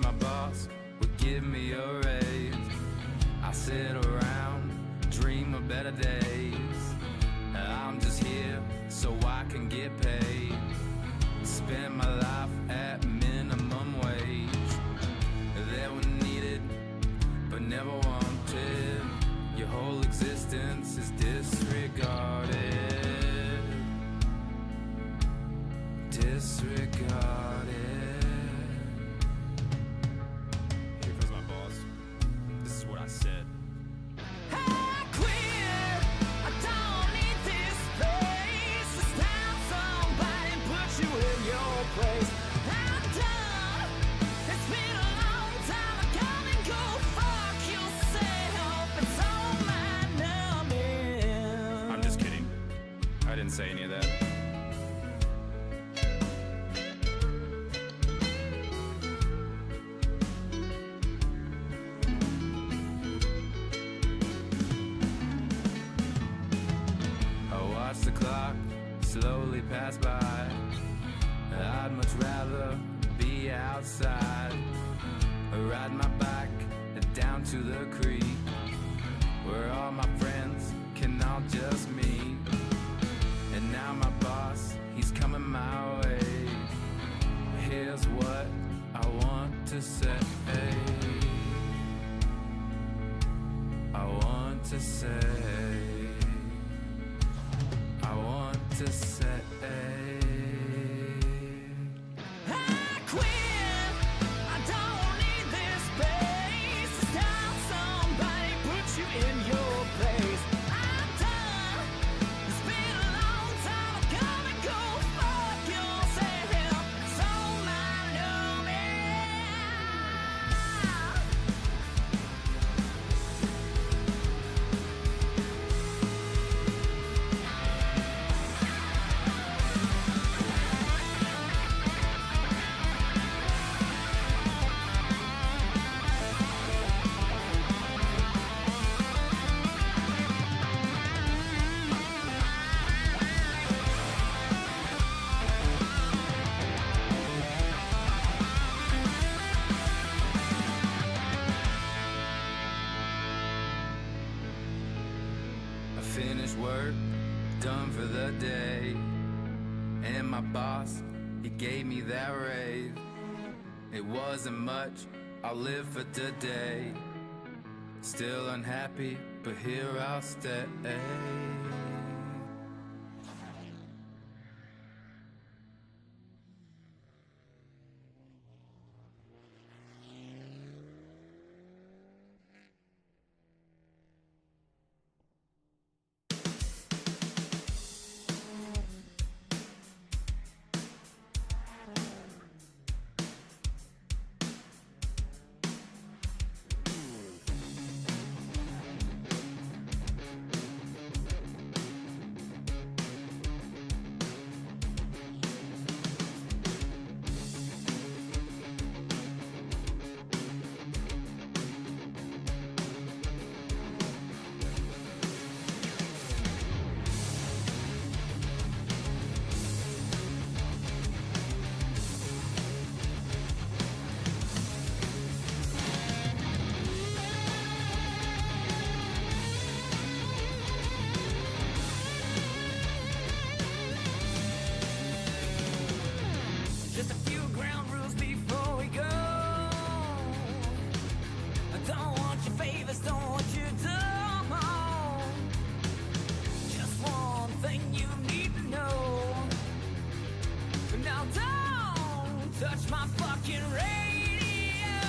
my boss would give me a raise. I sit around, dream of better days. I'm just here so I can get paid. Spend my life at minimum wage. That were needed, but never wanted. Your whole existence is disregarded. Disregarded. Here comes my boss. This is what I said. I quit. I don't need this place. It's time somebody put you in your place. I'm done. It's been a long time. Come and go fuck yourself. It's all my numbing. I'm just kidding. I didn't say any of that. Watch the clock slowly pass by. I'd much rather be outside, ride my bike down to the creek, where all my friends can all just meet. And now my boss, he's coming my way. Here's what I want to say. I want to say. I want to say. I quit. I don't need this space. It's time somebody put you in your place. I'm done. It's been a long time. Come and go fuck yourself. It's all my numbing. I finished work, done for the day, and my boss, he gave me that raise. It wasn't much, I'll live for today. Still unhappy, but here I'll stay. Just a few ground rules before we go. I don't want your favors, don't want your dough. Just one thing you need to know. Now don't touch my fucking radio.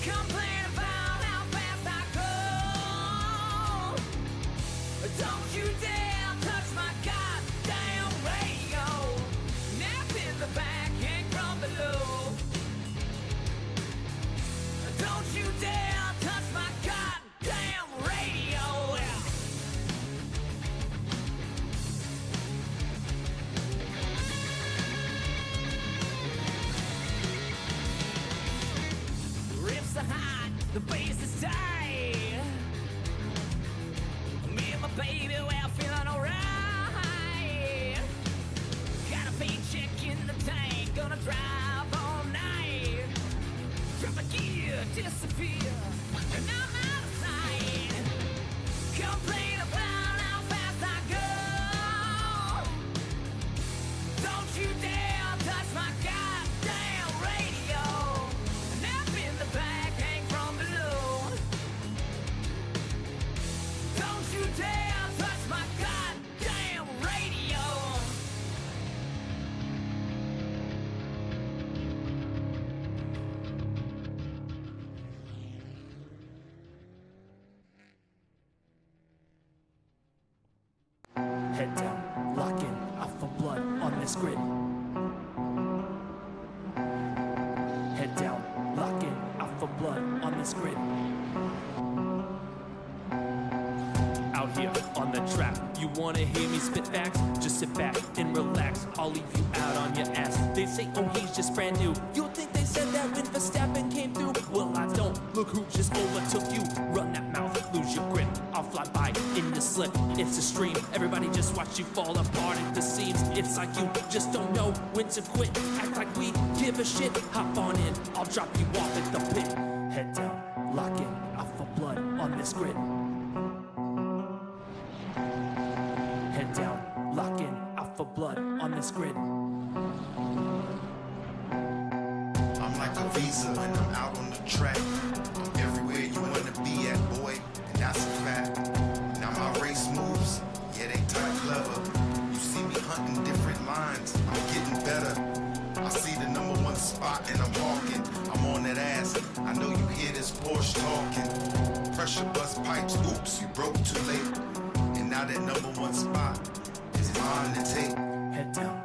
Complain about how fast I go. Don't you dare touch my goddamn radio. Nap in the back and from below. Don't you dare touch my goddamn radio. The riffs are hot, the bass is tight. Me and my baby, we're feeling alright. Got a paycheck in the tank, gonna drive all night. disappear, and I'm out of sight. Complain about how fast I go. Don't you dare touch my goddamn radio. Nap in the back, hang from below. Don't you dare touch my goddamn radio. Head down, lock in, alpha blood on this grid. Head down, lock in, alpha blood on this grid. Out here on the track, you wanna hear me spit facts? Just sit back and relax, I'll leave you out on your ass. They say, oh, he's just brand new. You think they said that when Verstappen came through? Well, I don't. Look who just overtook you. Run that mouth, lose your grip. I'll fly by in the slip. It's a stream. Everybody just watch you fall apart at the seams. It's like you just don't know when to quit. Act like we give a shit. Hop on in. I'll drop you off at the pit. Head down, lock in, alpha blood on this grid. Head down, lock in, alpha blood on this grid. I'm like a visa and I'm out on the track. I'm everywhere you wanna be at, boy, and that's a fact. Now my race moves, yeah, they tight clever. You see me hunting different lines, I'm getting better. I see the #1 spot and I'm walking. I'm on that ass, I know you hear this Porsche talking. Pressure bust pipes, oops, you broke too late. And now that #1 spot is mine to take. Head down.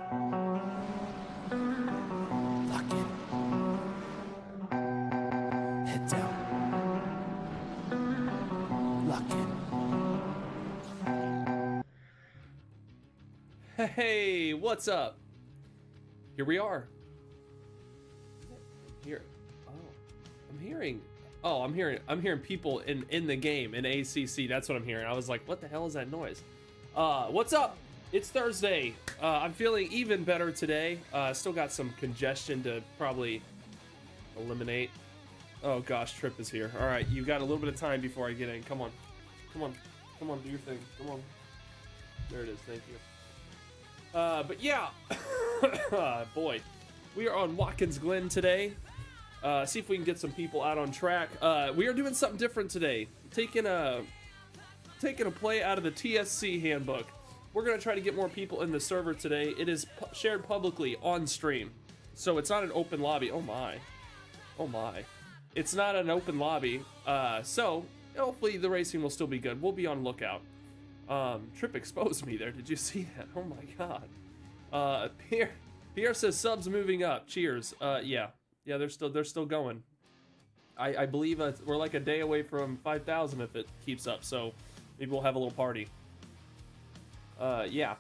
Lock in. Head down. Lock in. Hey, what's up? Here we are. Here. Oh, I'm hearing people in the game in ACC. That's what I'm hearing. I was like, what the hell is that noise? What's up? It's Thursday. I'm feeling even better today. Still got some congestion to probably eliminate. Oh gosh, Trip is here. All right, you got a little bit of time before I get in. Come on, do your thing. Come on. There it is. Thank you. But yeah, boy, we are on Watkins Glen today. See if we can get some people out on track. We are doing something different today. Taking a play out of the TSC handbook. We're gonna try to get more people in the server today. It is shared publicly on stream, so it's not an open lobby. Oh my, it's not an open lobby. So hopefully the racing will still be good. We'll be on lookout. Trip exposed me there. Did you see that? Oh my god. Pierre says subs moving up. Cheers. Yeah, they're still going. I believe we're like a day away from 5,000 if it keeps up. So maybe we'll have a little party. Yeah.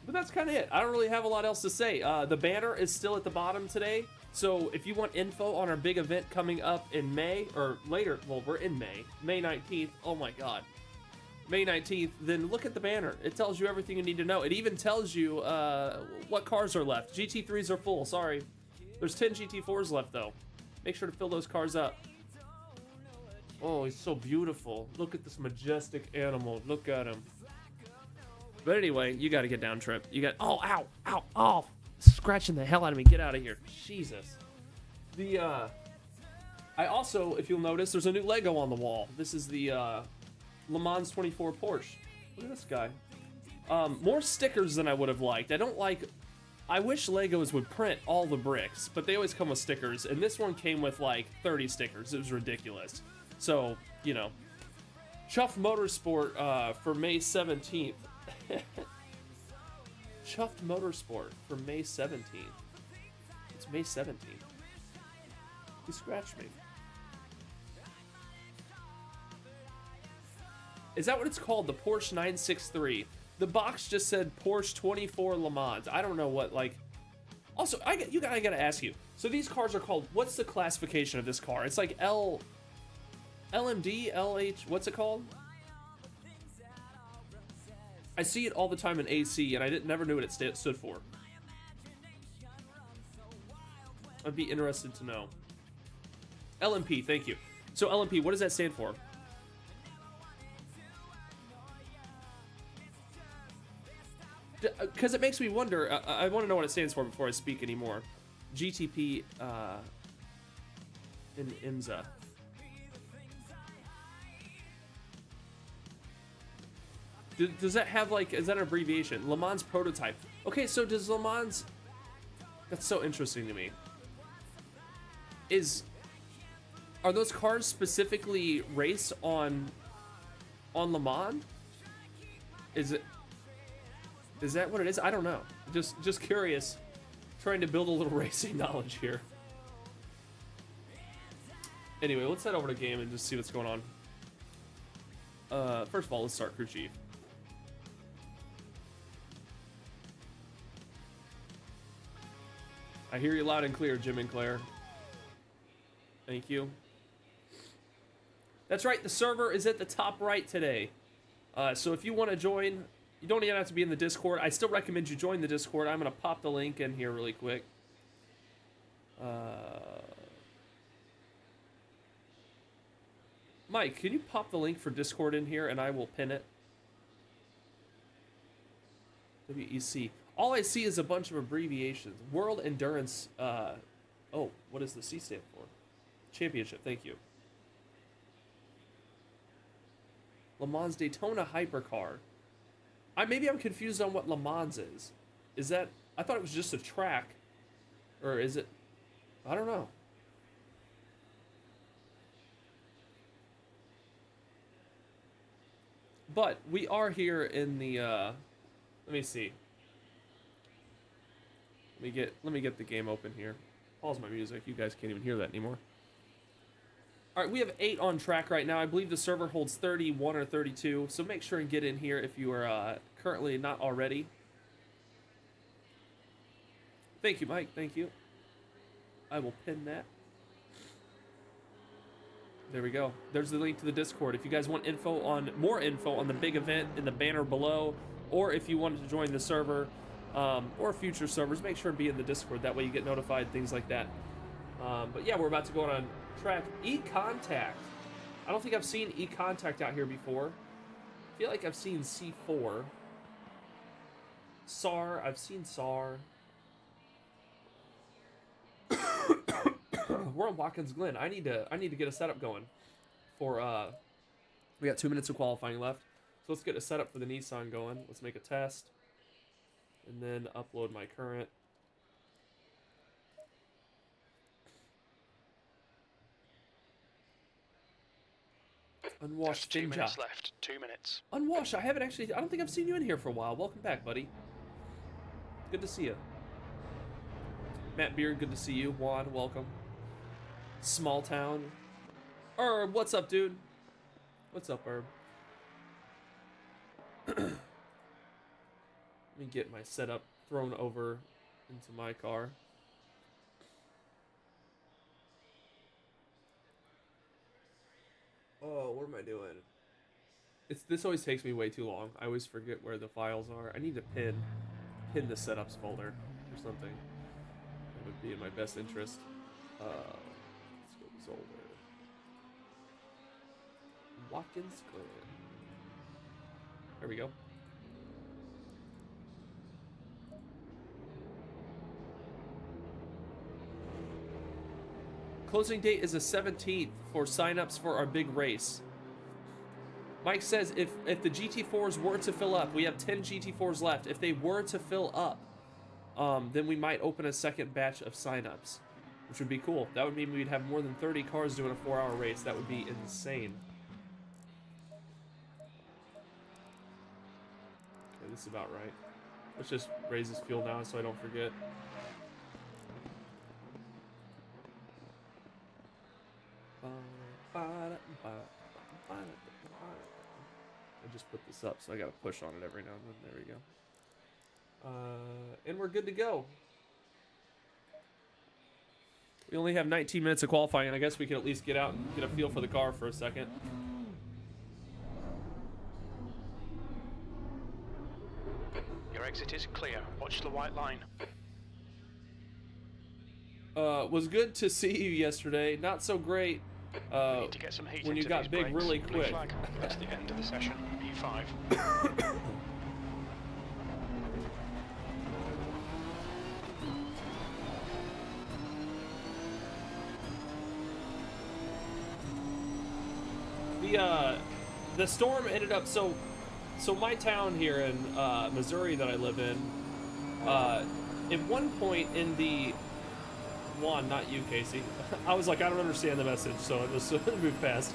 But that's kind of it. I don't really have a lot else to say. The banner is still at the bottom today. So if you want info on our big event coming up in May or later, well, we're in May 19th. Oh my god. May 19th, then look at the banner. It tells you everything you need to know. It even tells you what cars are left. GT3s are full, sorry. There's 10 GT4s left though. Make sure to fill those cars up. Oh, he's so beautiful. Look at this majestic animal. Look at him. But anyway, you gotta get down, Trip. You got, oh, ow, scratching the hell out of me. Get out of here. Jesus. I also, if you'll notice, there's a new Lego on the wall. This is the Le Mans 24 Porsche. Look at this guy. More stickers than I would have liked. I wish Legos would print all the bricks, but they always come with stickers, and this one came with like 30 stickers. It was ridiculous. So, you know, Chuff Motorsport for May 17th. Chuffed Motorsport for May 17th. It's May 17th. He scratched me. Is that what it's called? The Porsche 963. The box just said Porsche 24 Le Mans. I don't know what, like... Also, I gotta ask you. So these cars are called... What's the classification of this car? It's like LMD, LH... What's it called? I see it all the time in AC, and I never knew what it stood for. I'd be interested to know. LMP, thank you. So LMP, what does that stand for? Because it makes me wonder. I want to know what it stands for before I speak anymore. GTP in IMSA. Does that have like, is that an abbreviation? Le Mans prototype. Okay, so does Le Mans, that's so interesting to me. Are those cars specifically race on Le Mans? Is that what it is? I don't know. Just curious. Trying to build a little racing knowledge here. Anyway, let's head over to game and just see what's going on. First of all, let's start crew chief. I hear you loud and clear, Jim and Claire. Thank you. That's right, the server is at the top right today. So if you want to join, you don't even have to be in the Discord. I still recommend you join the Discord. I'm going to pop the link in here really quick. Mike, can you pop the link for Discord in here and I will pin it? WEC. All I see is a bunch of abbreviations. World Endurance, oh, what does the C stand for? Championship, thank you. Le Mans Daytona Hypercar. Maybe I'm confused on what Le Mans is. Is that, I thought it was just a track. Or is it, I don't know. But we are here in the, let me see. Let me get the game open here. Pause my music. You guys can't even hear that anymore. All right, we have 8 on track right now. I believe the server holds 31 or 32, so make sure and get in here if you are currently not already. Thank you, Mike. Thank you. I will pin that. There we go. There's the link to the Discord. If you guys want more info on the big event in the banner below, or if you wanted to join the server or future servers, make sure to be in the Discord. That way you get notified, things like that. But yeah, we're about to go on track E-Contact. I don't think I've seen E-Contact out here before. I feel like I've seen C4. SAR, I've seen SAR. We're on Watkins Glen. I need to get a setup going for we got 2 minutes of qualifying left. So let's get a setup for the Nissan going. Let's make a test. And then upload my current. Unwashed 2 Finja. minutes left. 2 minutes. Unwashed. I don't think I've seen you in here for a while. Welcome back, buddy. Good to see you. Matt Beard, good to see you. Juan, welcome. Small town. Herb, what's up, dude? What's up, Herb? Let me get my setup thrown over into my car. Oh, what am I doing? This always takes me way too long. I always forget where the files are. I need to pin the setups folder or something. That would be in my best interest. Let's go this older. Watkins Glen. There we go. Closing date is the 17th for signups for our big race. Mike says if the GT4s were to fill up, we have 10 GT4s left. If they were to fill up, then we might open a second batch of signups, which would be cool. That would mean we'd have more than 30 cars doing a 4-hour race. That would be insane. Okay, this is about right. Let's just raise this fuel now so I don't forget. I just put this up, so I gotta push on it every now and then. There we go. And we're good to go. We only have 19 minutes of qualifying, and I guess we can at least get out and get a feel for the car for a second. Your exit is clear. Watch the white line. Was good to see you yesterday. Not so great Need to get some heat when you into got these big brakes. really Blue quick. flag. That's the end of the session. P5. The storm ended up so my town here in Missouri that I live in, at one point in the Juan, not you, Casey. I was like, I don't understand the message, so I just moved past.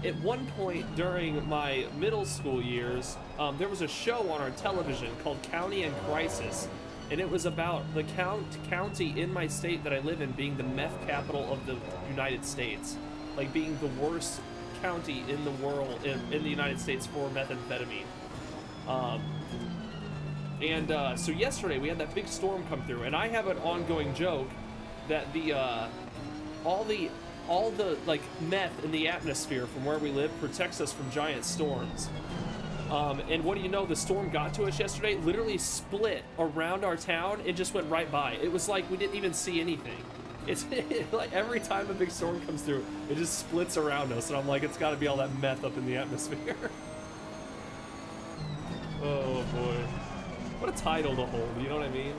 At one point during my middle school years, there was a show on our television called County in Crisis, and it was about the county in my state that I live in being the meth capital of the United States, like being the worst county in the world, in the United States for methamphetamine. So yesterday we had that big storm come through, and I have an ongoing joke that all the like meth in the atmosphere from where we live protects us from giant storms. And what do you know, the storm got to us yesterday, literally split around our town and just went right by. It was like we didn't even see anything. It's like every time a big storm comes through, it just splits around us, and I'm like, it's got to be all that meth up in the atmosphere. Oh boy, what a title to hold, you know what I mean?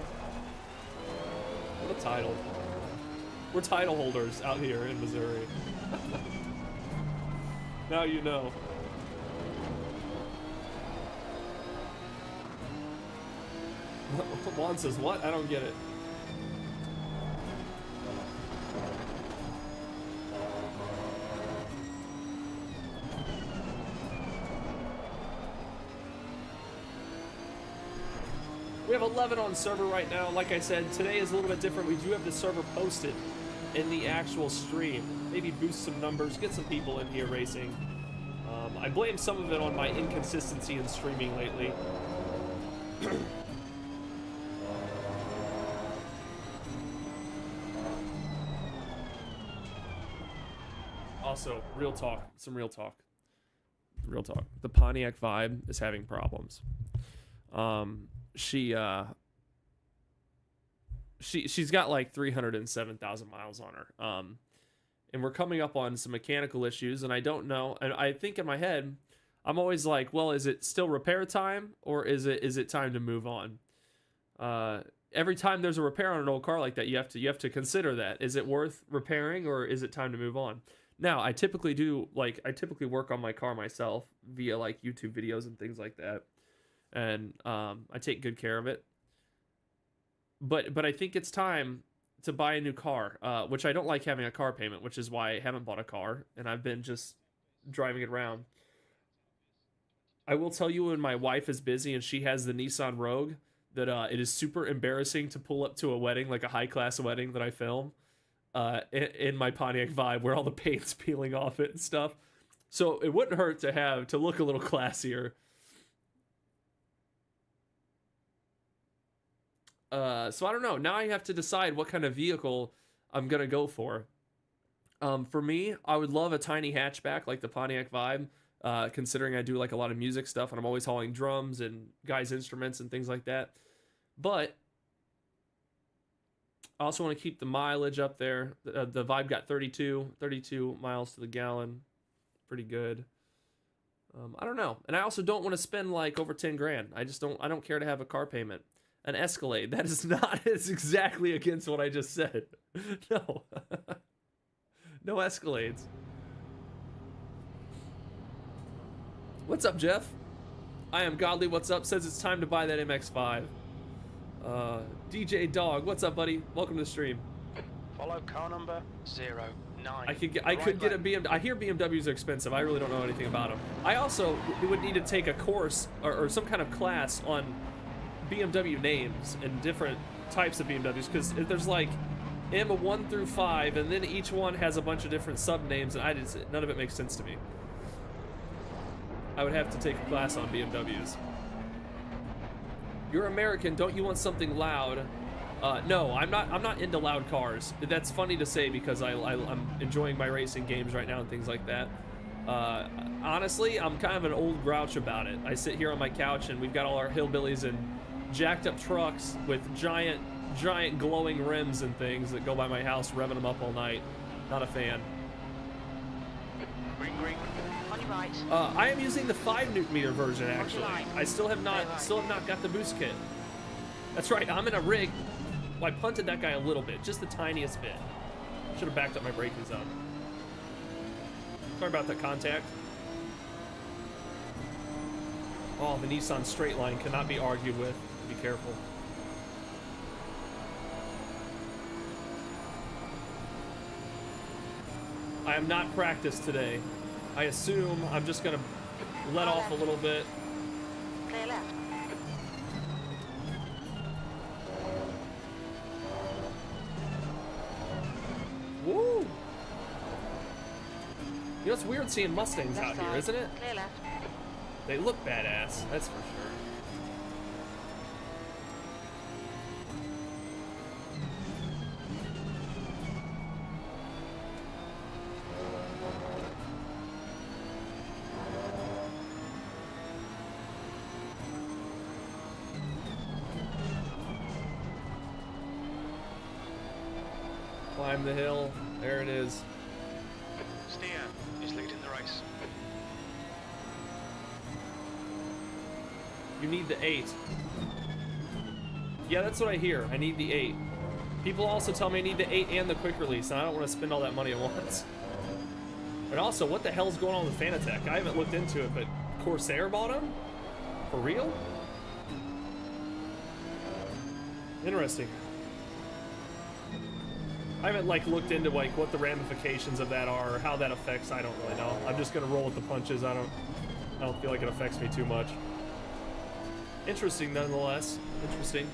What a title. We're title holders out here in Missouri. Now you know. Juan says, what? I don't get it. We have 11 on server right now. Like I said, today is a little bit different. We do have the server posted in the actual stream. Maybe boost some numbers, get some people in here racing. I blame some of it on my inconsistency in streaming lately. Also, real talk, some real talk. Real talk. The Pontiac Vibe is having problems. She's got like 307,000 miles on her. And we're coming up on some mechanical issues, and I don't know. And I think in my head, I'm always like, well, is it still repair time, or is it time to move on? Every time there's a repair on an old car like that, you have to consider that. Is it worth repairing, or is it time to move on? Now, I typically work on my car myself via like YouTube videos and things like that. And I take good care of it. But I think it's time to buy a new car, which I don't like having a car payment, which is why I haven't bought a car, and I've been just driving it around. I will tell you, when my wife is busy and she has the Nissan Rogue, that it is super embarrassing to pull up to a wedding, like a high-class wedding that I film, in my Pontiac Vibe, where all the paint's peeling off it and stuff. So it wouldn't hurt to look a little classier. So I don't know. Now I have to decide what kind of vehicle I'm gonna go for. For me, I would love a tiny hatchback like the Pontiac Vibe, considering I do like a lot of music stuff and I'm always hauling drums and guys' instruments and things like that. But I also want to keep the mileage up there. The Vibe got 32 miles to the gallon. Pretty good. I don't know. And I also don't want to spend like over 10 grand. I don't care to have a car payment. An Escalade. That is not, it's exactly against what I just said. No. No Escalades. What's up, Jeff? I am Godly. What's up? Says it's time to buy that MX-5. DJ Dog. What's up, buddy? Welcome to the stream. Follow car number 09. I could get a BMW. I hear BMWs are expensive. I really don't know anything about them. I also would need to take a course or some kind of class on BMW names and different types of BMWs, because there's like M1 through 5, and then each one has a bunch of different sub names, and none of it makes sense to me. I would have to take a class on BMWs. You're American, don't you want something loud? No, I'm not into loud cars. That's funny to say because I'm enjoying my racing games right now and things like that. Honestly, I'm kind of an old grouch about it. I sit here on my couch and we've got all our hillbillies and jacked up trucks with giant giant glowing rims and things that go by my house, revving them up all night. Not a fan. Green, green. On your right. I am using the 5 Nm version actually. line. I still have not got the boost kit. That's right. I'm in a rig. Well, I punted that guy a little bit, just the tiniest bit. Should have backed up my braking zone. Sorry about that contact. Oh, the Nissan straight line cannot be argued with. Be careful. I am not practiced today. I assume I'm just gonna let off a little bit. Clear left. Woo! You know, it's weird seeing Mustangs out Left here, side. isn't it? Clear left. They look badass, that's for sure. Climb the hill. There it is. Steer is leading the race. You need the 8. Yeah, that's what I hear. I need the 8. People also tell me I need the 8 and the quick release, and I don't want to spend all that money at once. And also, what the hell's going on with FANATEC? I haven't looked into it, but Corsair bought them? For real? Interesting. I haven't like looked into like what the ramifications of that are or how that affects. I don't really know. I'm just gonna roll with the punches. I don't feel like it affects me too much. Interesting nonetheless. Interesting.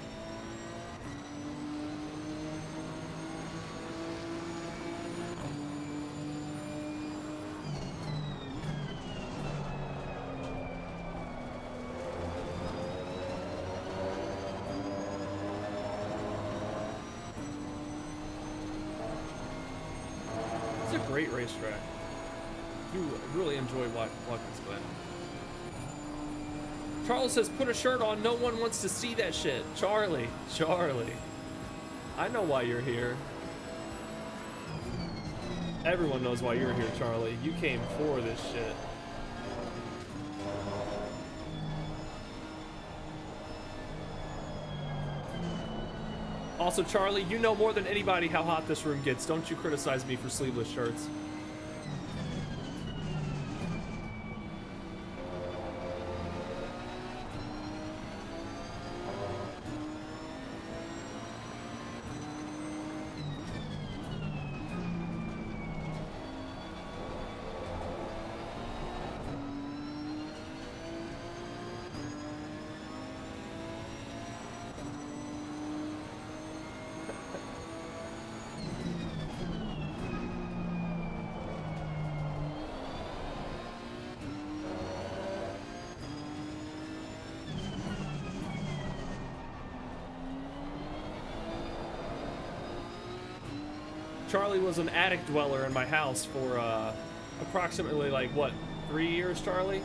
It's a great racetrack. I really enjoy Watkins Glen. Charles says, put a shirt on. No one wants to see that shit. Charlie. I know why you're here. Everyone knows why you're here, Charlie. You came for this shit. Also, Charlie, you know more than anybody how hot this room gets. Don't you criticize me for sleeveless shirts. Charlie was an attic dweller in my house for approximately, like, what, 3 years, Charlie?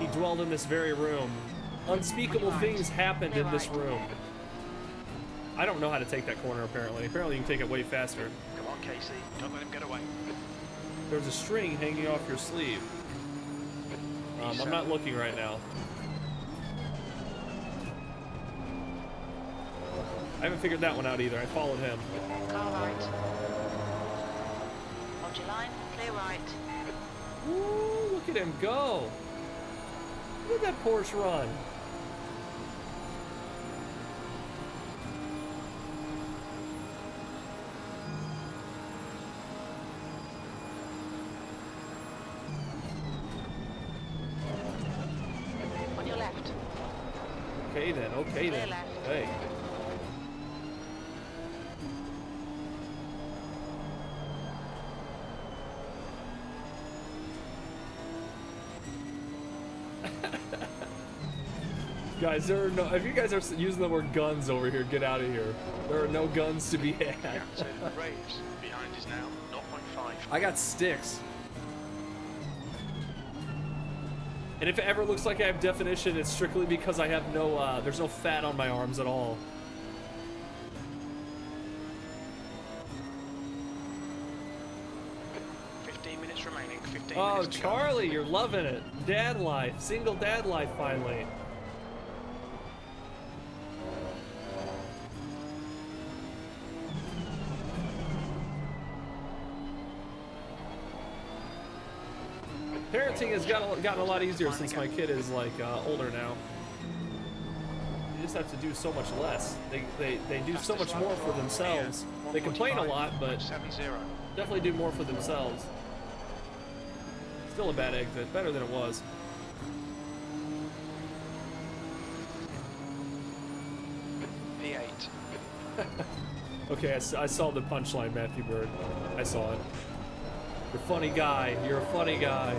He dwelled in this very room. Unspeakable things happened in this room. I don't know how to take that corner, apparently. Apparently you can take it way faster. Come on, Casey. Don't let him get away. There's a string hanging off your sleeve. I'm not looking right now. I haven't figured that one out either. I followed him. Car right. Hold your line. Clear right. Woo, look at him go. Look at that Porsche run. On your left. Okay then, okay then. left. Hey. Guys, there are no. If you guys are using the word guns over here, get out of here. There are no guns to be had. Captain Raves behind is now 0.5. I got sticks. And if it ever looks like I have definition, it's strictly because I have no, there's no fat on my arms at all. Remaining 15 Oh, minutes to go. Charlie, you're loving it. Dad life, single dad life finally. Parenting has gotten a lot easier since my kid is like older now. You just have to do so much less. They do so much more for themselves. They complain a lot, but 7-0. definitely do more for themselves. Still a bad exit, better than it was. P8. Okay, I saw the punchline, Matthew Bird. I saw it. You're a funny guy. You're a funny guy.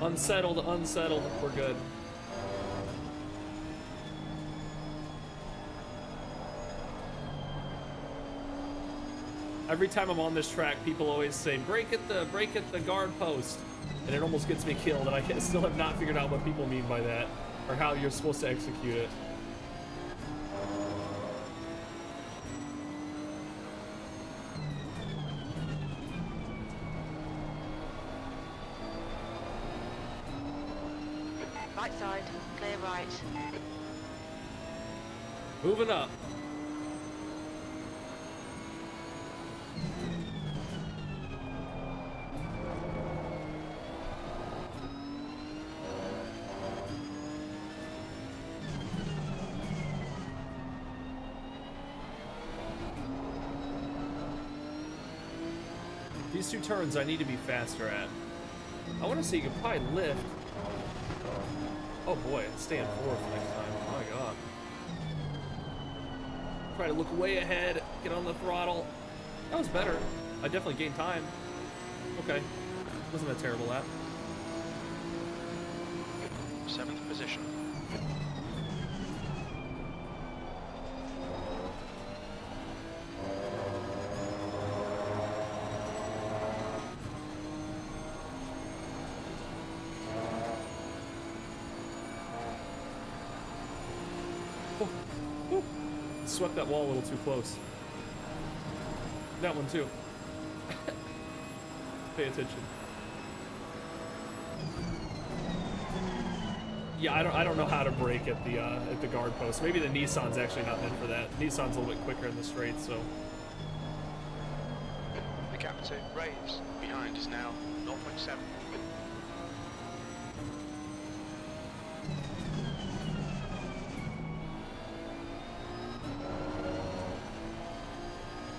Unsettled, unsettled. We're good. Every time I'm on this track, people always say, break at the guard post. And it almost gets me killed, and I still have not figured out what people mean by that, or how you're supposed to execute it. Right side, clear right. Moving up. These two turns I need to be faster at. I want to see you can probably lift. Oh boy, stay in fourth next time. Oh my god. Try to look way ahead, get on the throttle. That was better. I definitely gained time. Okay. Wasn't a terrible lap. 7th position. Swept that wall a little too close. That one too. Pay attention. Yeah, I don't know how to brake at the guard post. Maybe the Nissan's actually not meant for that. Nissan's a little bit quicker in the straight, so. The gap to Raves behind is now 0.7.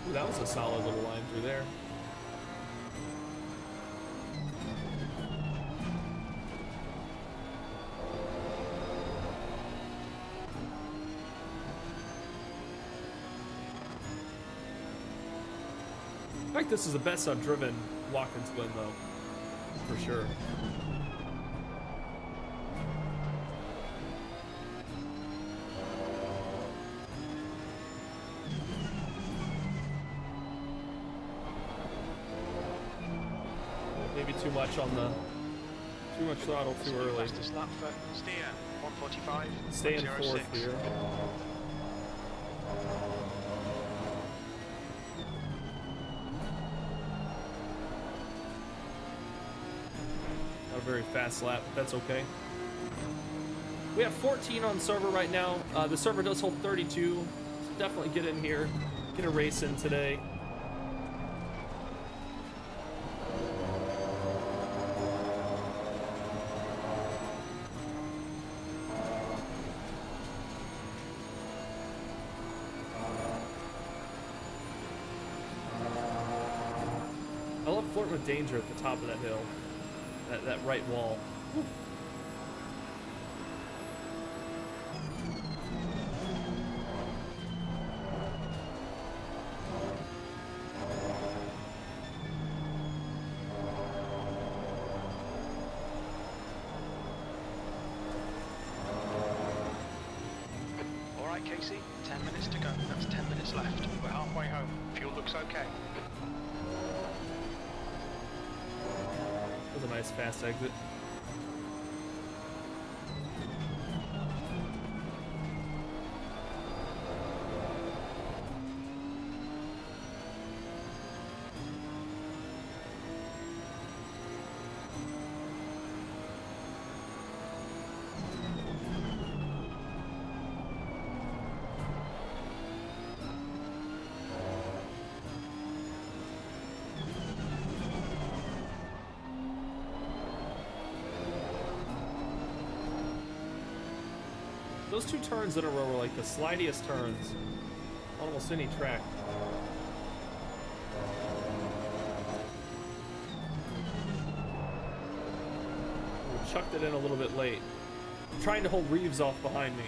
Ooh, that was a solid little line through there. I think this is the best I've driven Watkins Glen though, for sure. Maybe too much throttle too early. Fastest lap for Steer, 1:45. Stay in fourth here. Not a very fast lap, but that's okay. We have 14 on server right now. The server does hold 32, so definitely get in here, get a race in today. I love flirting with danger at the top of that hill. That right wall. Whew. Casey. 10 minutes to go. That's 10 minutes left. We're halfway home. Fuel looks okay. That was a nice fast exit. Those two turns in a row were like the slidiest turns on almost any track. We chucked it in a little bit late. I'm trying to hold Reeves off behind me.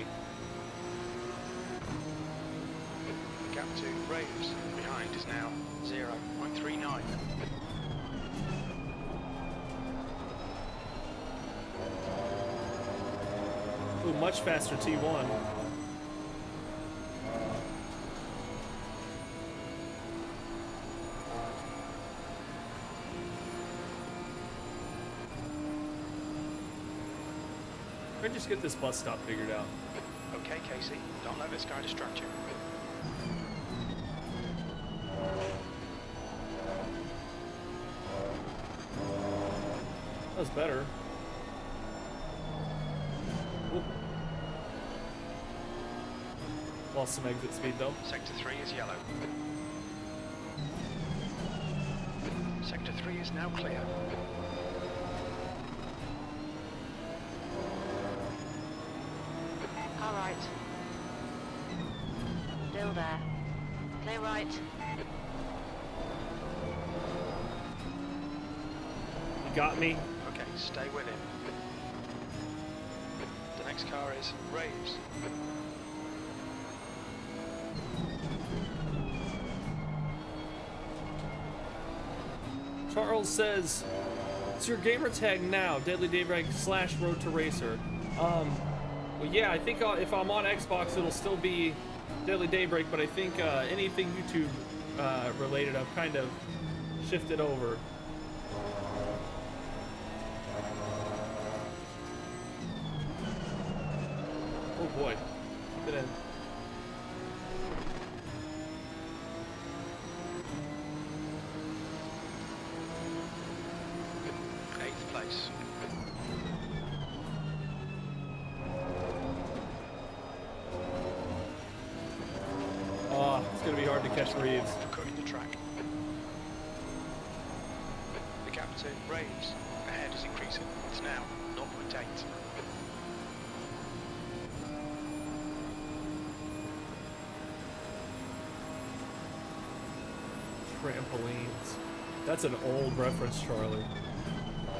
The gap to Raves behind is now 0.39. Ooh, much faster T1. Or just get this bus stop figured out. Okay, Casey. Don't let this guy distract you. That was better. Oop. Lost some exit speed though. Sector 3 is yellow. Sector 3 is now clear. All right. Still there. Clear right. You got me. Okay, stay with him. The next car is Raves. Charles says, it's your gamer tag now, Deadly Daybreak / Road to Racer. Well, yeah, I think if I'm on Xbox, it'll still be Deadly Daybreak, but I think anything YouTube related, I've kind of shifted over. Oh boy, keep it in. Place. Oh, it's gonna be hard to catch Reeves. For cutting the track. The gap to Raves ahead is increasing. It's now 0.8. Trampolines. That's an old reference, Charlie.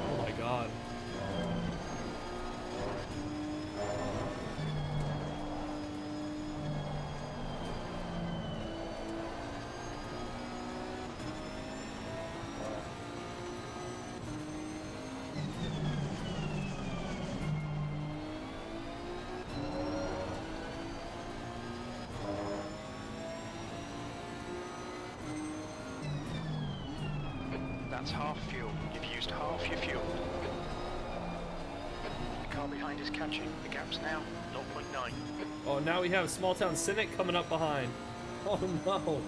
Oh my god. That's half fuel. You've used half your fuel. The car behind is catching. The gap's now 0.9. Oh, now we have Small Town Cynic coming up behind. Oh no.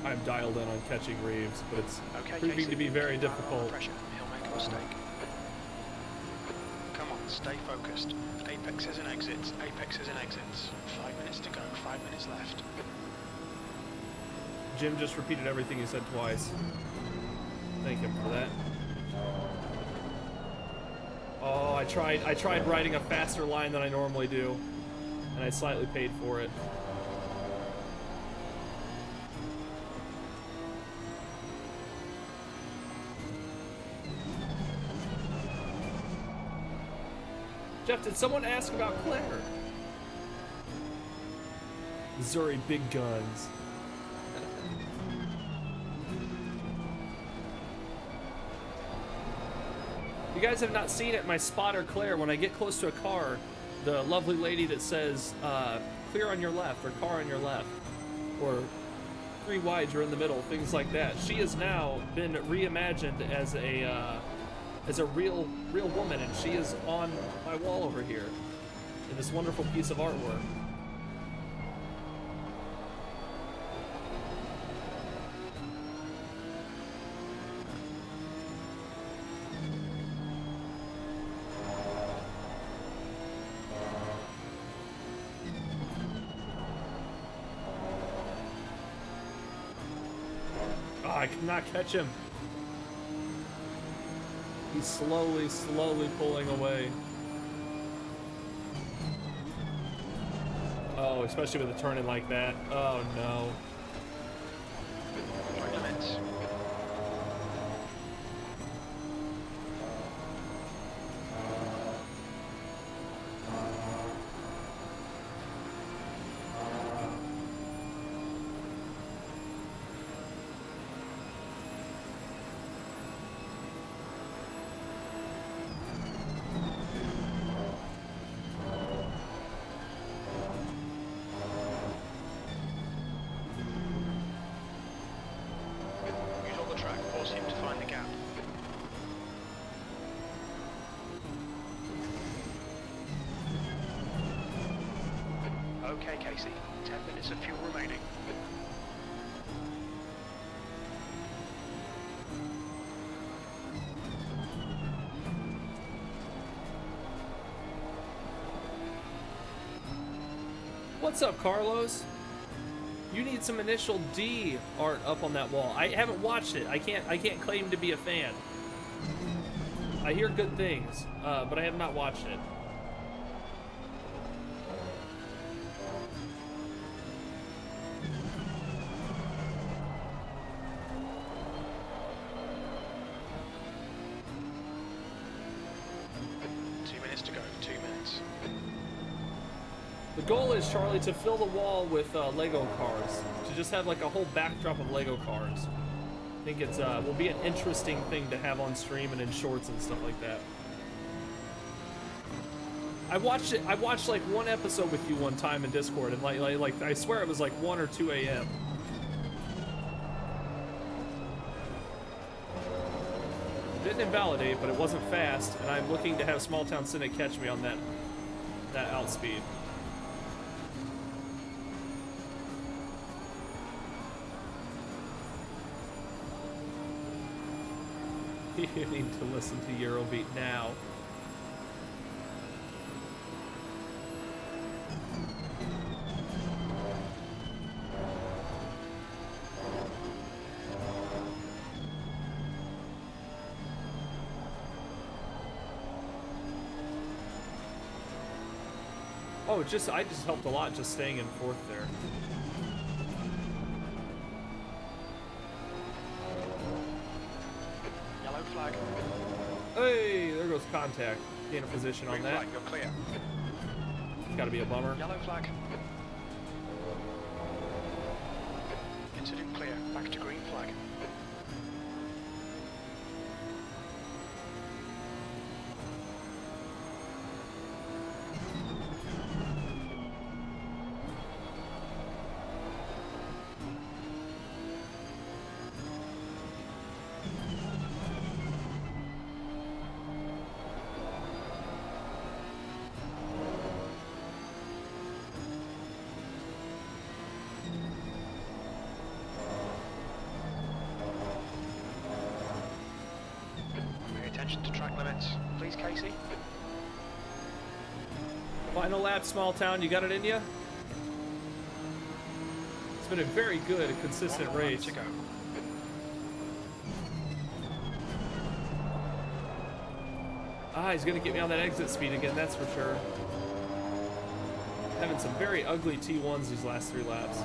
I'm dialed in on catching Reeves, but it's Okay, proving Casey. to be very Keep your eye on the difficult. pressure. He'll make a mistake. Come on. Stay focused. Apexes and exits. Apexes and exits. 5 minutes to go. 5 minutes left. Jim just repeated everything he said twice. Thank him for that. Oh, I tried writing a faster line than I normally do, and I slightly paid for it. Jeff, did someone ask about Claire? Missouri big guns. You guys have not seen it, my spotter Claire. When I get close to a car, the lovely lady that says clear on your left or car on your left or 3 wide, you're in the middle, things like that. She has now been reimagined as a real woman, and she is on my wall over here in this wonderful piece of artwork. I cannot catch him. He's slowly pulling away. Oh, especially with a turn in like that. Oh no. Limits. Okay, Casey. 10 minutes of fuel remaining. What's up, Carlos? You need some initial D art up on that wall. I haven't watched it. I can't claim to be a fan. I hear good things, but I have not watched it. The goal is, Charlie, to fill the wall with Lego cars. To just have like a whole backdrop of Lego cars. I think it's will be an interesting thing to have on stream and in shorts and stuff like that. I watched like one episode with you one time in Discord, and like I swear it was like 1 or 2 a.m. Didn't invalidate, but it wasn't fast, and I'm looking to have Small Town Cynic catch me on that outspeed. You need to listen to Eurobeat now. Oh, I just helped a lot just staying in 4th there. Yellow flag. Hey, there goes contact. Gain a position on that. Flag, you're clear. Gotta be a bummer. Yellow flag. Considered clear. Back to green flag. To track limits, please, Casey. Final lap, small town. You got it in you? It's been a very good, consistent One race. to go. Ah, he's gonna get me on that exit speed again, that's for sure. Having some very ugly T1s these last 3 laps.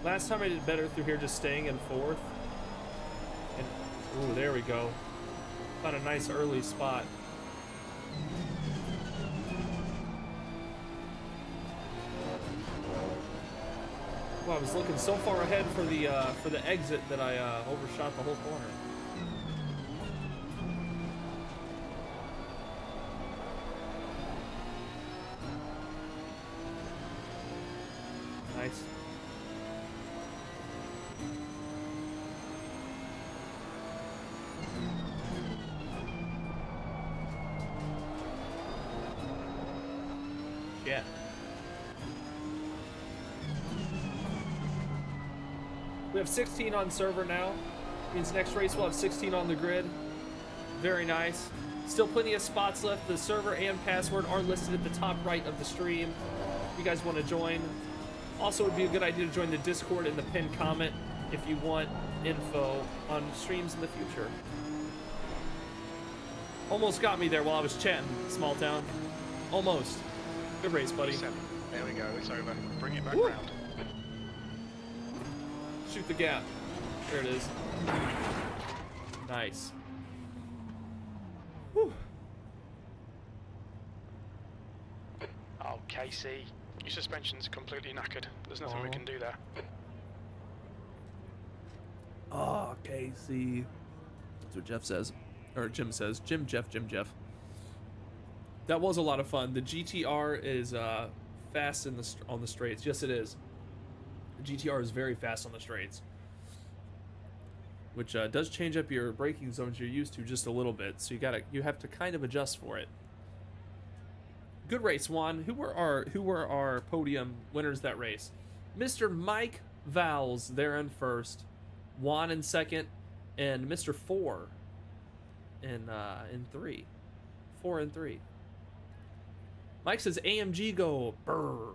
Last time I did better through here just staying in 4th. And, ooh, there we go. Found a nice early spot. Well, I was looking so far ahead for the exit that I overshot the whole corner. Nice. Yeah. We have 16 on server now. Means next race we'll have 16 on the grid. Very nice. Still plenty of spots left. The server and password are listed at the top right of the stream. If you guys want to join. Also, it would be a good idea to join the Discord in the pinned comment if you want info on streams in the future. Almost got me there while I was chatting, small town. Almost. Good race, buddy. 7. There we go, it's over. Bring it back Woo. round. Shoot the gap. There it is. Nice. Whew. Oh, Casey, your suspension's completely knackered. There's nothing we can do there. Oh, Casey. That's what Jeff says. Or Jim says. Jim, Jeff. That was a lot of fun. The GTR is fast on the straights. Yes, it is. The GTR is very fast on the straights. Which does change up your braking zones you're used to just a little bit. So you have to kind of adjust for it. Good race, Juan. Who were our podium winners that race? Mr. Mike Vowles there in first, Juan in second, and Mr. 4 in 3. 4 and 3. Mike says AMG go brr.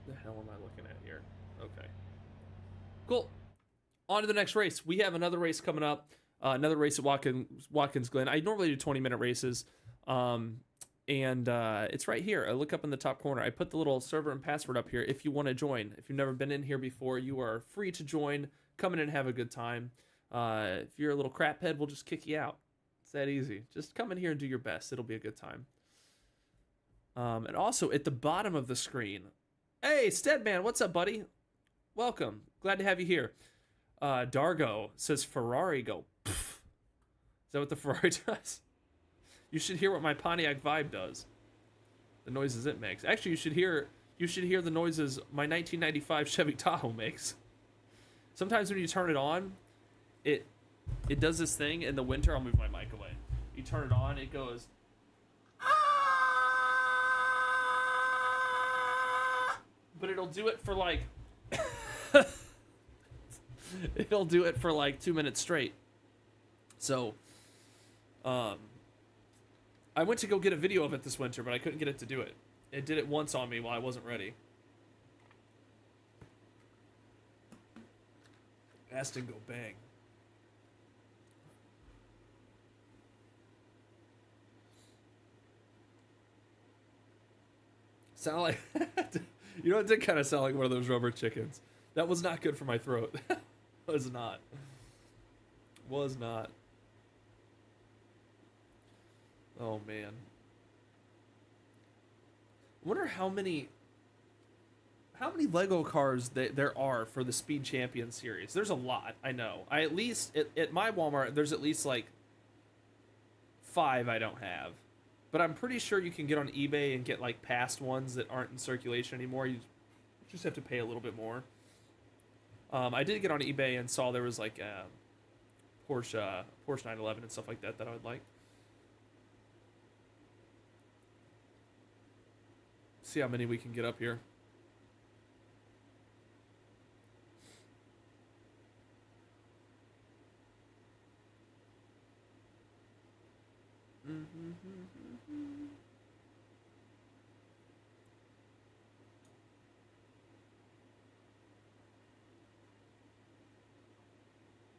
The hell am I looking at here? Okay. Cool. On to the next race. We have another race coming up. Another race at Watkins Glen. I normally do 20-minute races. And it's right here. I look up in the top corner. I put the little server and password up here if you want to join. If you've never been in here before, you are free to join. Come in and have a good time. If you're a little craphead, we'll just kick you out. It's that easy. Just come in here and do your best. It'll be a good time. And also, at the bottom of the screen... Hey, Steadman, what's up, buddy? Welcome. Glad to have you here. Dargo says Ferrari go. Pff. Is that what the Ferrari does? You should hear what my Pontiac Vibe does. The noises it makes. Actually, you should hear the noises my 1995 Chevy Tahoe makes. Sometimes when you turn it on, it does this thing in the winter. I'll move my mic away. You turn it on, it goes. But it'll do it for like it'll do it for like 2 minutes straight. So I went to go get a video of it this winter, but I couldn't get it to do it. It did it once on me while I wasn't ready. Aston go bang. Sound like you know, it did kind of sound like one of those rubber chickens. That was not good for my throat. Was not. Was not. Oh, man. I wonder how many Lego cars there are for the Speed Champion series. There's a lot, I know. I at least, at my Walmart, there's at least like 5 I don't have. but I'm pretty sure you can get on eBay and get like past ones that aren't in circulation anymore. You just have to pay a little bit more. I did get on eBay and saw there was like a Porsche 911 and stuff like that that I would like. See how many we can get up here.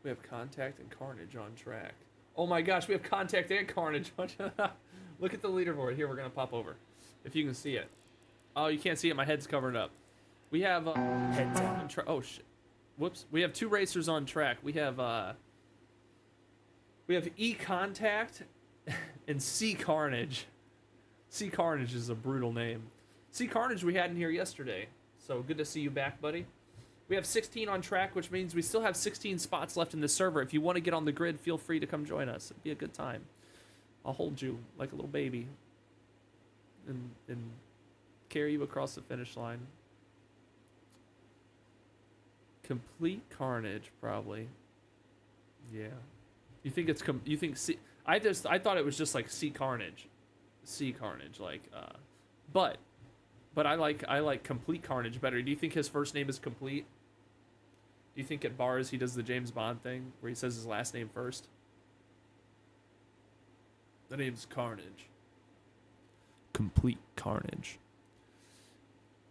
We have Contact and Carnage on track. Oh my gosh, we have Contact and Carnage on track. Look at the leaderboard. Here, we're going to pop over. If you can see it. Oh, you can't see it. My head's covered up. We have head down. Oh, shit. Whoops. We have 2 racers on track. We have E Contact and C Carnage. C Carnage is a brutal name. C Carnage we had in here yesterday. So good to see you back, buddy. We have 16 on track, which means we still have 16 spots left in the server. If you want to get on the grid, feel free to come join us. It'd be a good time. I'll hold you like a little baby and carry you across the finish line. Complete Carnage, probably. Yeah. You think it's you think C? I thought it was just like C Carnage, like. But I like Complete Carnage better. Do you think his first name is Complete? Do you think at bars he does the James Bond thing where he says his last name first? The name's Carnage. Complete Carnage.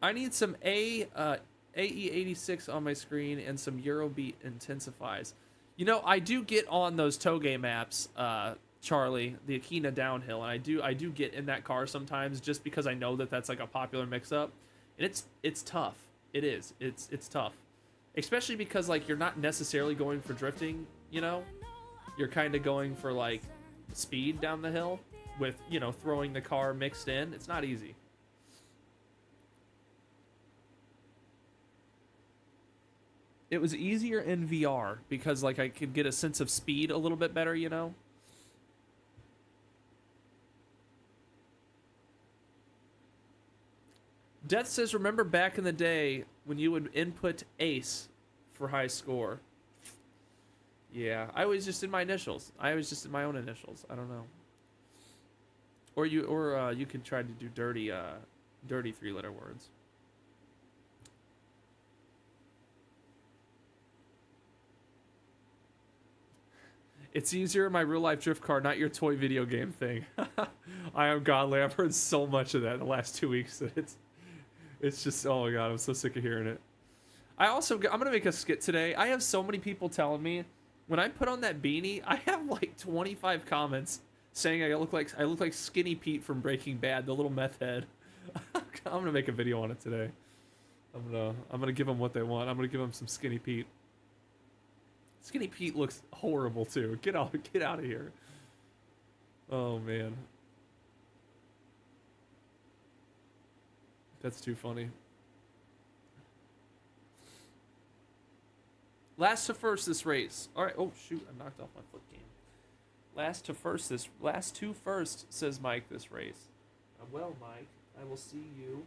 I need some AE86 on my screen and some Eurobeat intensifies. You know, I do get on those Toge maps, Charlie, the Akina downhill, and I do get in that car sometimes just because I know that that's like a popular mix-up, and it's tough. It is. It's tough, especially because like you're not necessarily going for drifting. You know, you're kind of going for like speed down the hill with, you know, throwing the car mixed in. It's not easy. It was easier in VR because like I could get a sense of speed a little bit better, you know. Death says, remember back in the day when you would input ace for high score? Yeah, I was just in my initials. I was just in my own initials. I don't know. Or you could try to do dirty 3-letter words. It's easier in my real life drift car, not your toy video game thing. I am godly. I've heard so much of that in the last 2 weeks that it's just, oh my god, I'm so sick of hearing it. I'm gonna make a skit today. I have so many people telling me when I put on that beanie, I have like 25 comments saying I look like Skinny Pete from Breaking Bad, the little meth head. I'm gonna make a video on it today. I'm gonna give them what they want. I'm gonna give them some Skinny Pete. Skinny Pete looks horrible too. Get out of here. Oh man. That's too funny. Last to first this race. All right. Oh shoot! I knocked off my foot game. Last to first, says Mike. This race. Well, Mike, I will see you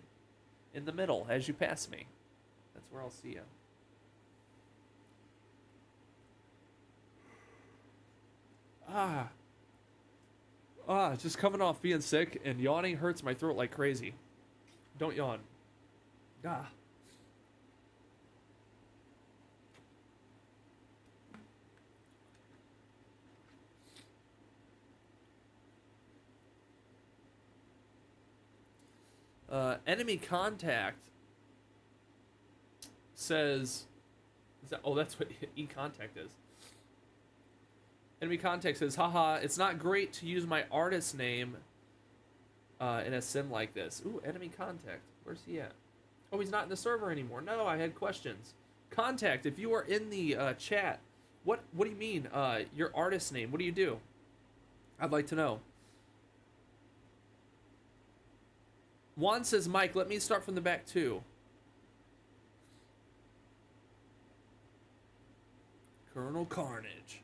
in the middle as you pass me. That's where I'll see you. Just coming off being sick and yawning hurts my throat like crazy. Don't yawn. Enemy contact says, that's what e-contact is. Enemy contact says, haha, it's not great to use my artist name in a sim like this. Ooh, enemy contact. Where's he at? Oh, he's not in the server anymore. No, I had questions. Contact, if you are in the chat, what do you mean, your artist name? What do you do? I'd like to know. Juan says, Mike, let me start from the back too. Colonel Carnage.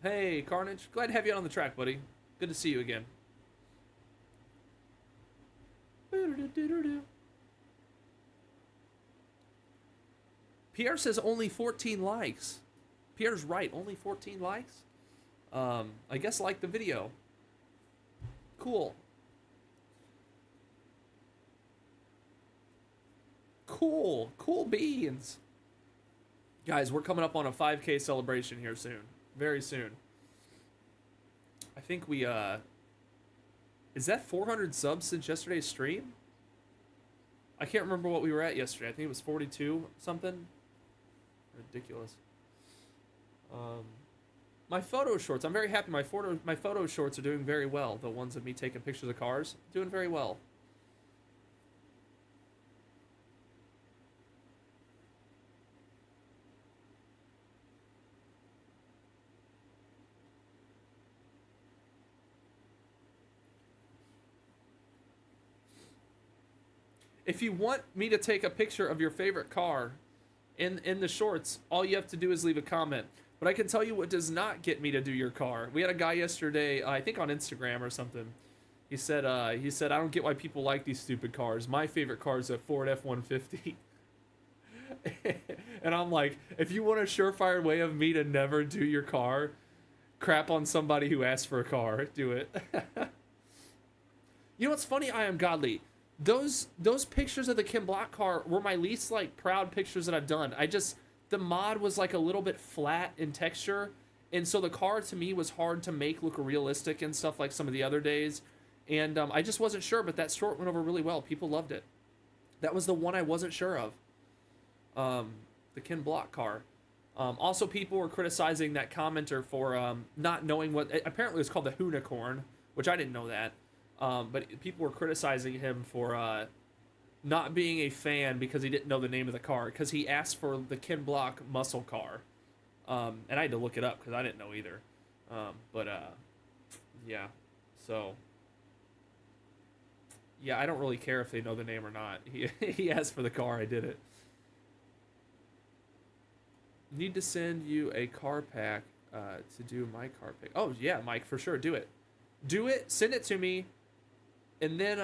Hey, Carnage. Glad to have you on the track, buddy. Good to see you again. Pierre says only 14 likes. Pierre's right, only 14 likes. I guess like the video. Cool. Cool beans. Guys, we're coming up on a 5K celebration here soon. Very soon. I think we, is that 400 subs since yesterday's stream? I can't remember what we were at yesterday. I think it was 42 something. Ridiculous. My photo shorts, I'm very happy. My photo shorts are doing very well. The ones of me taking pictures of cars, doing very well. If you want me to take a picture of your favorite car in the shorts, all you have to do is leave a comment. But I can tell you what does not get me to do your car. We had a guy yesterday, I think on Instagram or something. He said, I don't get why people like these stupid cars. My favorite car is a Ford F-150. And I'm like, if you want a surefire way of me to never do your car, crap on somebody who asked for a car. Do it. You know what's funny? I am godly. Those pictures of the Kim Block car were my least like proud pictures that I've done. The mod was like a little bit flat in texture, and so the car to me was hard to make look realistic and stuff like some of the other days. And I just wasn't sure, but that short went over really well. People loved it. That was the one I wasn't sure of. The Kim Block car. Also, people were criticizing that commenter for not knowing what apparently it was called the Heusinkveld, which I didn't know that. But people were criticizing him for not being a fan because he didn't know the name of the car, because he asked for the Ken Block muscle car. And I had to look it up because I didn't know either. Yeah. So, yeah, I don't really care if they know the name or not. He asked for the car, I did it. Need to send you a car pack to do my car pick. Oh, yeah, Mike, for sure, do it. Do it, send it to me, and then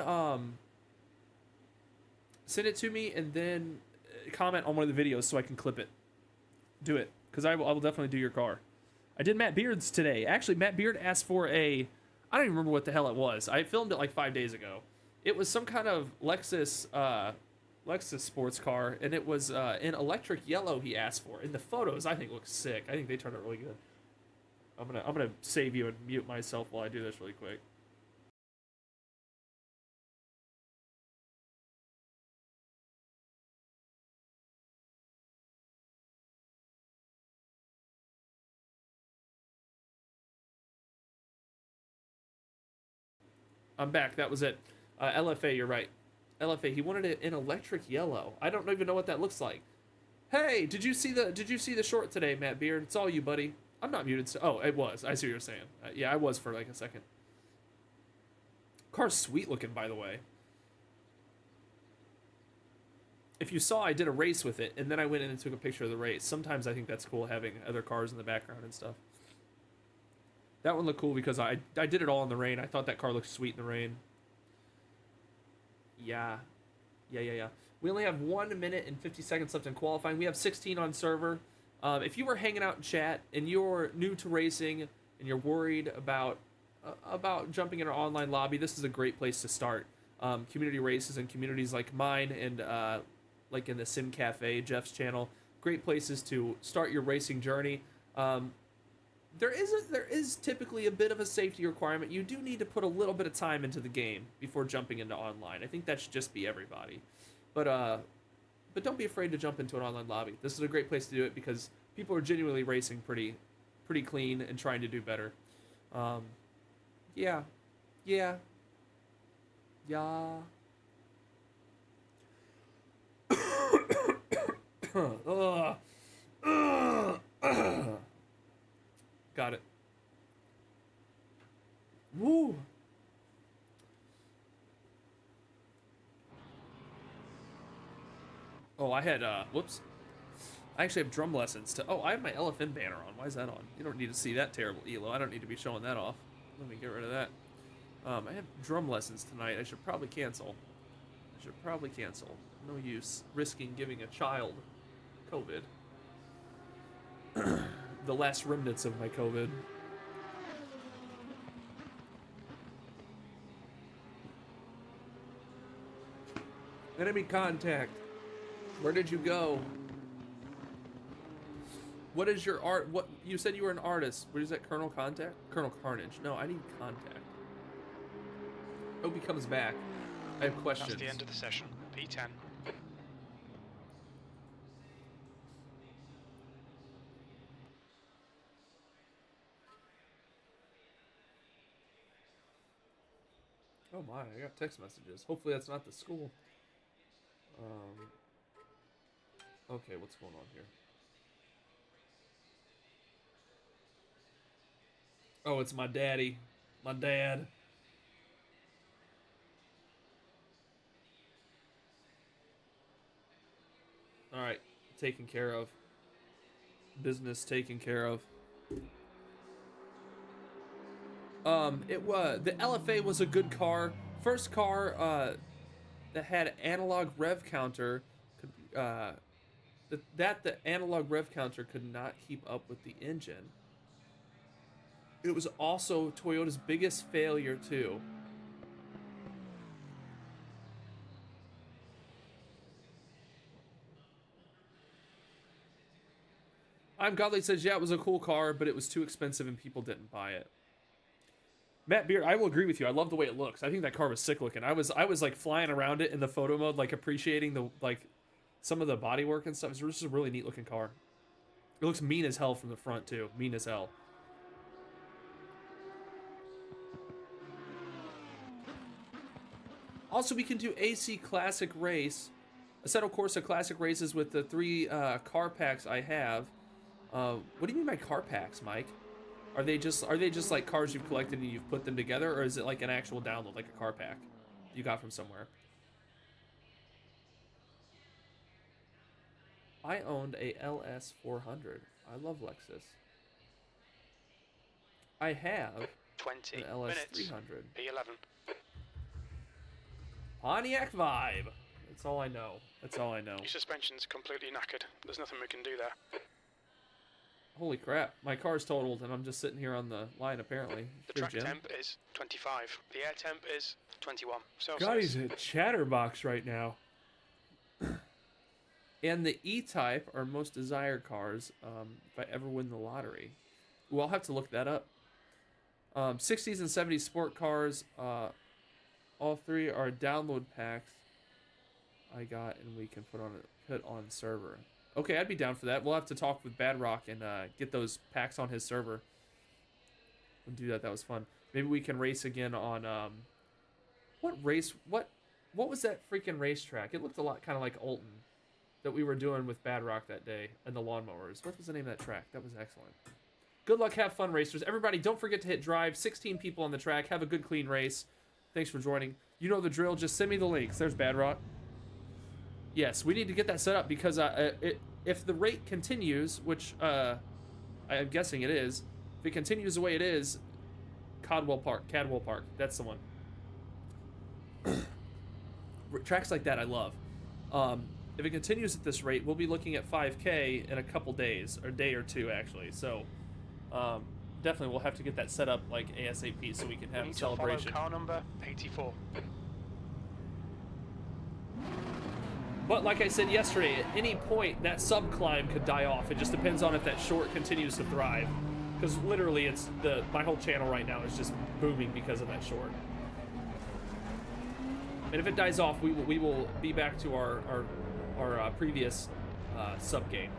comment on one of the videos so I can clip it. Do it, because I will definitely do your car. I did Matt Beard's today. Actually, Matt Beard asked for I don't even remember what the hell it was. I filmed it like 5 days ago. It was some kind of Lexus sports car, and it was in electric yellow he asked for. And the photos, I think, look sick. I think they turned out really good. I'm gonna save you and mute myself while I do this really quick. I'm back. That was it. LFA, you're right. LFA. He wanted it in electric yellow. I don't even know what that looks like. Hey, did you see the short today, Matt Beard? It's all you, buddy. I'm not muted. Oh, it was. I see what you're saying. Yeah, I was for like a second. Car's sweet looking, by the way. If you saw, I did a race with it, and then I went in and took a picture of the race. Sometimes I think that's cool, having other cars in the background and stuff. That one looked cool because I did it all in the rain. I thought that car looked sweet in the rain. Yeah. We only have 1 minute and 50 seconds left in qualifying. We have 16 on server. If you were hanging out in chat and you're new to racing and you're worried about jumping in our online lobby, this is a great place to start. Community races and communities like mine and like in the Sim Cafe, Jeff's channel, great places to start your racing journey. There is typically a bit of a safety requirement. You do need to put a little bit of time into the game before jumping into online. I think that should just be everybody. But don't be afraid to jump into an online lobby. This is a great place to do it because people are genuinely racing pretty clean and trying to do better. Yeah. Got it. Woo. Oh, I had, whoops. I actually have drum lessons to, I have my LFN banner on. Why is that on? You don't need to see that terrible elo. I don't need to be showing that off. Let me get rid of that. I have drum lessons tonight. I should probably cancel. Should probably cancel. No use risking giving a child COVID. The last remnants of my COVID. Enemy contact. Where did you go? What is your art? What you said you were an artist? What is that? Colonel Contact? Colonel Carnage? No, I need contact. Hope he comes back. I have questions. That's the end of the session. P10. Oh my, I got text messages. Hopefully that's not the school. Okay, what's going on here? Oh, it's my daddy. My dad. Alright, taken care of. Business taken care of. It was the LFA was a good car. First car that had analog rev counter could the analog rev counter could not keep up with the engine. It was also Toyota's biggest failure too. I'm Godly says, yeah, it was a cool car, but it was too expensive and people didn't buy it. Matt Beard, I will agree with you. I love the way it looks. I think that car was sick looking. I was like flying around it in the photo mode, like appreciating the some of the bodywork and stuff. It's just a really neat looking car. It looks mean as hell from the front too. Mean as hell. Also, we can do AC Classic Race. Assetto Corsa Classic Races with the 3 car packs I have. What do you mean by car packs, Mike? Are they just like cars you've collected and you've put them together, or is it like an actual download, like a car pack you got from somewhere? I owned a LS 400. I love Lexus. I have 20 an LS minutes. 300. P11. Pontiac vibe. That's all I know. That's all I know. Your suspension's completely knackered. There's nothing we can do there. Holy crap, my car's totaled and I'm just sitting here on the line apparently. The Here, track Jim. temp is 25. The air temp is 21 Celsius. God, he's a chatterbox right now. And the E-Type are most desired cars if I ever win the lottery. Well, I'll have to look that up. 60s and 70s sport cars. All 3 are download packs I got and we can put on server. Okay, I'd be down for that. We'll have to talk with Bad Rock and get those packs on his server. We'll do that. That was fun. Maybe we can race again on what race? What was that freaking racetrack? It looked a lot kind of like Alton that we were doing with Bad Rock that day and the lawnmowers. What was the name of that track? That was excellent. Good luck, have fun, racers. Everybody, don't forget to hit drive. 16 people on the track. Have a good, clean race. Thanks for joining. You know the drill. Just send me the links. There's Bad Rock. Yes, we need to get that set up because if the rate continues, which I'm guessing it is, if it continues the way it is, Cadwell Park, that's the one. Tracks like that I love. If it continues at this rate, we'll be looking at 5K in a couple days, or a day or two actually. So definitely we'll have to get that set up like ASAP so we can have a celebration. Car number 84. But like I said yesterday, at any point that sub climb could die off. It just depends on if that short continues to thrive. Because literally, it's my whole channel right now is just booming because of that short. And if it dies off, we will be back to our previous sub game,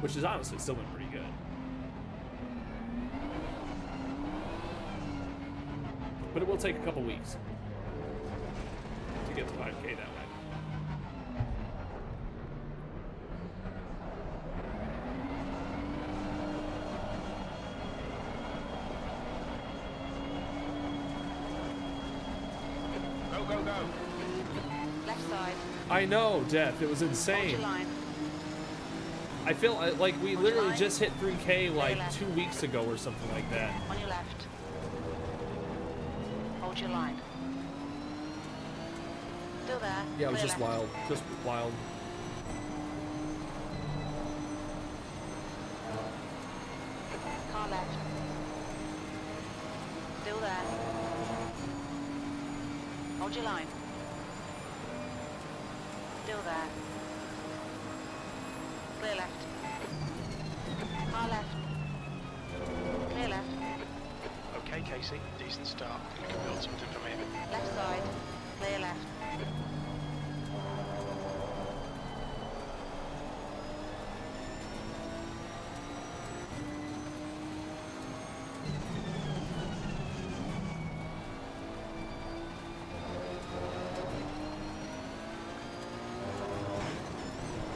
which is honestly still been pretty good. But it will take a couple weeks to get to 5K that way. Go. Left side. I know, Death. It was Hold insane. your line. I feel like we literally just hit 3K like left. 2 weeks ago or something like that. On your left. Hold your line. Still there. Yeah, it was Clear just left. wild. Just wild. Car left. Still there. Hold your line. Still there. Clear left. Car left. Clear left. Okay, Casey, decent start. We can build something from here. Left side. Clear left.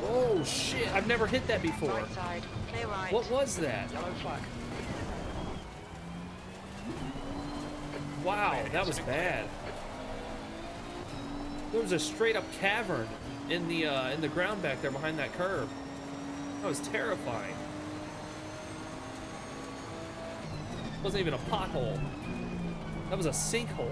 Oh shit! I've never hit that before. Right side. Clear right. What was that? Yellow flag. Wow, that was bad. There was a straight up cavern in the ground back there behind that curve. That was terrifying. It wasn't even a pothole. That was a sinkhole.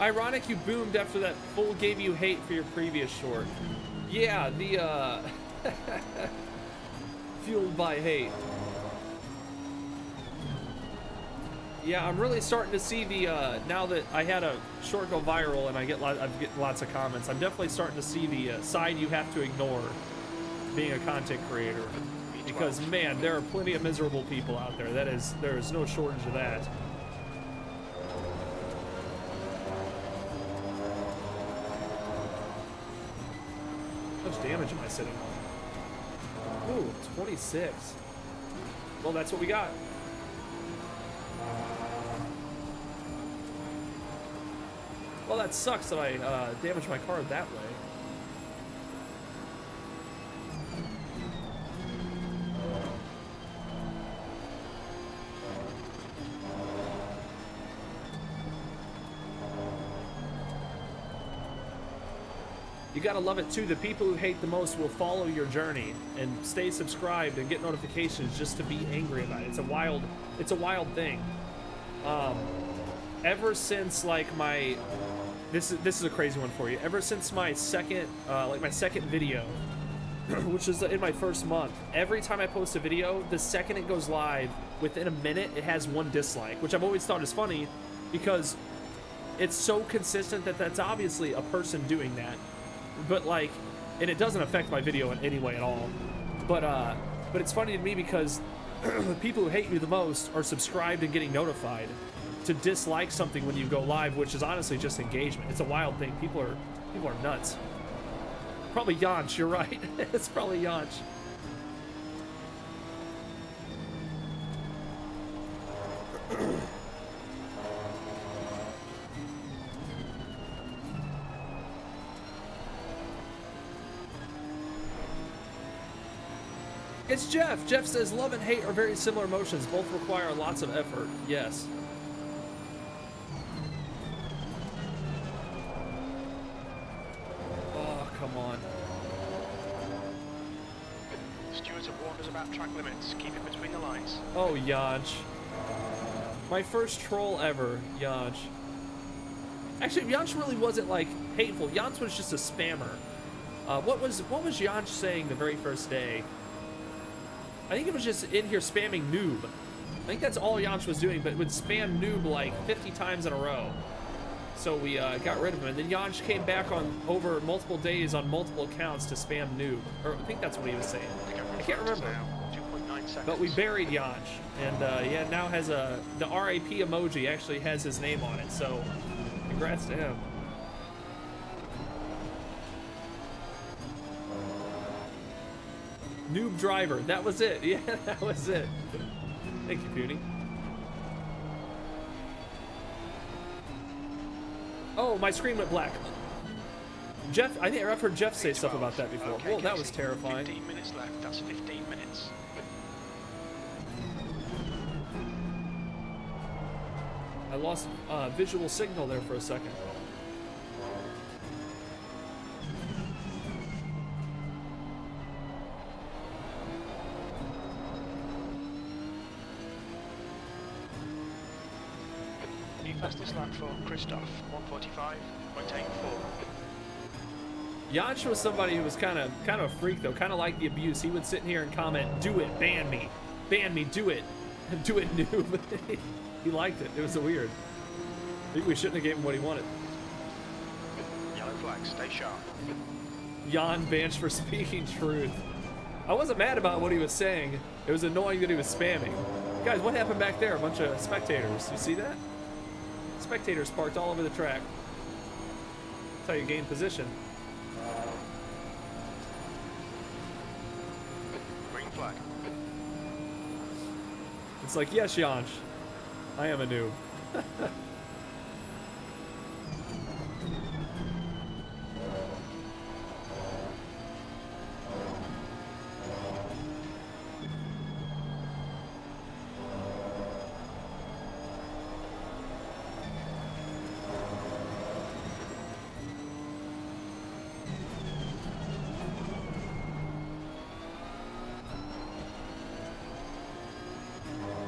Ironic you boomed after that fool gave you hate for your previous short. Yeah, the fueled by hate. Yeah, I'm really starting to see the now that I had a short go viral and I'm getting lots of comments. I'm definitely starting to see the side you have to ignore being a content creator, because man, there are plenty of miserable people out there. There is no shortage of that. How much damage am I sitting on? Ooh, 26. Well, that's what we got. Well, that sucks that I damaged my car that way. You gotta love it too. The people who hate the most will follow your journey and stay subscribed and get notifications just to be angry about it. It's a wild thing. Ever since like this is a crazy one for you. Ever since my second video, which is in my first month, every time I post a video, the second it goes live, within a minute it has one dislike, which I've always thought is funny because it's so consistent that that's obviously a person doing that. But like, and it doesn't affect my video in any way at all. But it's funny to me because the people who hate you the most are subscribed and getting notified. To dislike something when you go live, which is honestly just engagement. It's a wild thing. People are nuts. Probably Yanch, you're right. It's probably Yanch. It's Jeff. Jeff says love and hate are very similar emotions. Both require lots of effort. Yes. Oh, come on. Stewards have warned us about track limits. Keep it between the lines. Oh, Yanch. My first troll ever, Yanch. Actually, Yanch really wasn't like hateful. Yanch was just a spammer. What was Yanch saying the very first day? I think it was just in here spamming noob. I think that's all Yanch was doing, but it would spam noob like 50 times in a row. So we got rid of him, and then Yanch came back on over multiple days on multiple accounts to spam noob. Or I think that's what he was saying. I can't remember. Now, 2.9 seconds. But we buried Yanch, and yeah, now has the RAP emoji actually has his name on it. So congrats to him. Noob driver, that was it. Yeah, that was it. Thank you, Puny. Oh, my screen went black. Jeff, I think I've heard Jeff say stuff about that before. Okay, Whoa, that was Casey, terrifying. 15 minutes left. That's 15 minutes. I lost visual signal there for a second. Fastest lap for Christoph, 1:45.84. Jansch was somebody who was kind of a freak though, kind of like the abuse. He would sit in here and comment, "Do it, ban me, do it, do it, noob." He liked it. It was so weird. Maybe we shouldn't have gave him what he wanted. Yellow flag, stay sharp. Jan banched for speaking truth. I wasn't mad about what he was saying. It was annoying that he was spamming. Guys, what happened back there? A bunch of spectators. You see that? Spectators parked all over the track. That's how you gain position. Green flag. It's like, yes, Jansch, I am a noob.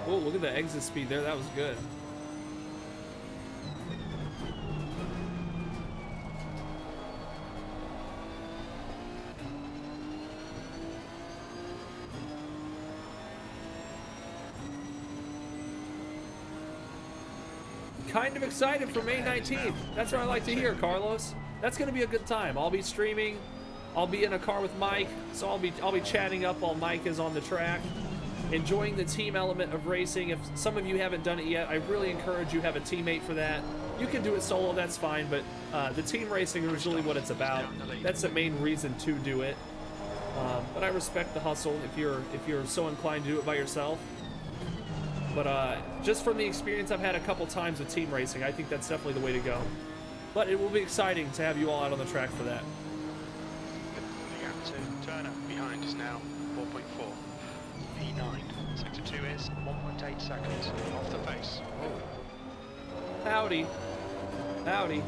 Oh, look at the exit speed there. That was good. Kind of excited for May 19th. That's what I like to hear, Carlos. That's going to be a good time. I'll be streaming. I'll be in a car with Mike, so I'll be chatting up while Mike is on the track. Enjoying the team element of racing. If some of you haven't done it yet, I really encourage you have a teammate for that. You can do it solo, that's fine, but the team racing is really what it's about. That's the main reason to do it. But I respect the hustle if you're so inclined to do it by yourself. But just from the experience I've had a couple times with team racing, I think that's definitely the way to go. But it will be exciting to have you all out on the track for that. The gap to Turner behind is now 4.4. P9. Sector 2 is 1.8 seconds off the pace. Howdy. Howdy.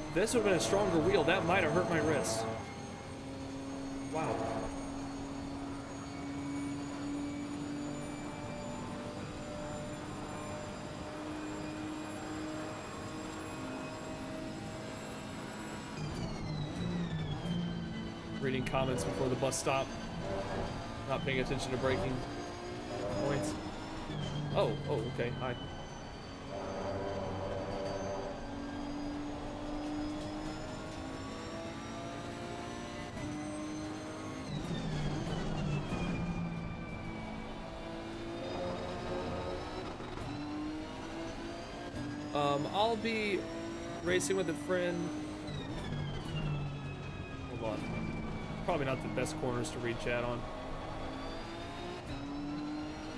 If this would have been a stronger wheel, that might have hurt my wrist. Wow. Reading comments before the bus stop. Not paying attention to braking points. Oh, okay. Hi. I'll be racing with a friend. Hold on. Probably not the best corners to read chat on.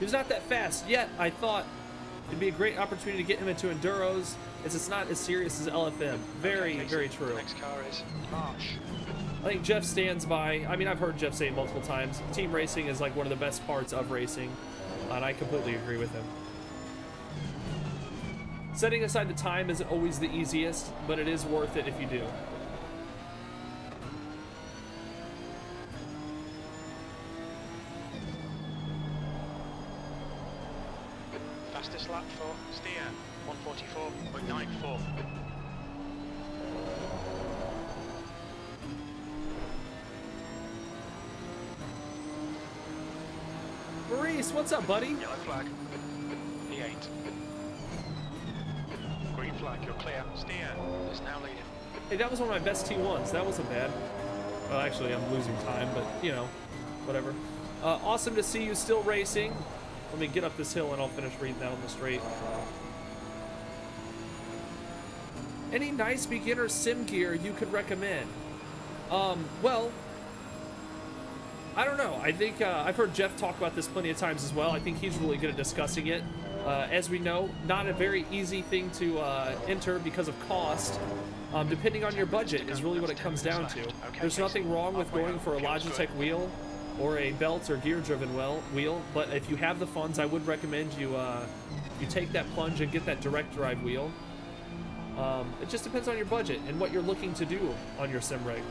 He's not that fast yet. I thought it'd be a great opportunity to get him into enduros, as it's not as serious as LFM. Very, very true. Next car is Marsh. I think Jeff stands by. I mean, I've heard Jeff say it multiple times. Team racing is like one of the best parts of racing, and I completely agree with him. Setting aside the time isn't always the easiest, but it is worth it if you do. Fastest lap for Stian, 1:44.94. Maurice, what's up, buddy? Yellow flag. P8. Green flag, you're clear. Stian is now leading. Hey, that was one of my best T1s. That wasn't bad. Well, actually, I'm losing time, but, you know, whatever. Awesome to see you still racing. Let me get up this hill and I'll finish reading that on the straight. Any nice beginner sim gear you could recommend? Well, I don't know. I think I've heard Jeff talk about this plenty of times as well. I think he's really good at discussing it. As we know, not a very easy thing to enter because of cost. Depending on your budget is really what it comes down to. There's nothing wrong with going for a Logitech wheel or a belt or gear-driven wheel, but if you have the funds, I would recommend you you take that plunge and get that direct drive wheel. It just depends on your budget and what you're looking to do on your sim rig.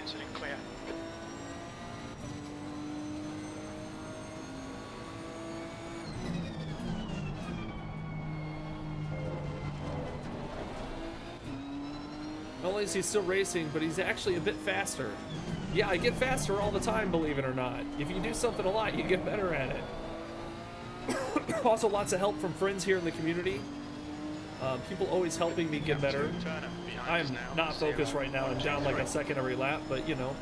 Considered clear. Not only is he still racing, but he's actually a bit faster. Yeah, I get faster all the time, believe it or not. If you do something a lot, you get better at it. Also, lots of help from friends here in the community. People always helping me get better. I am not focused right now. I'm down like a second every lap, but you know.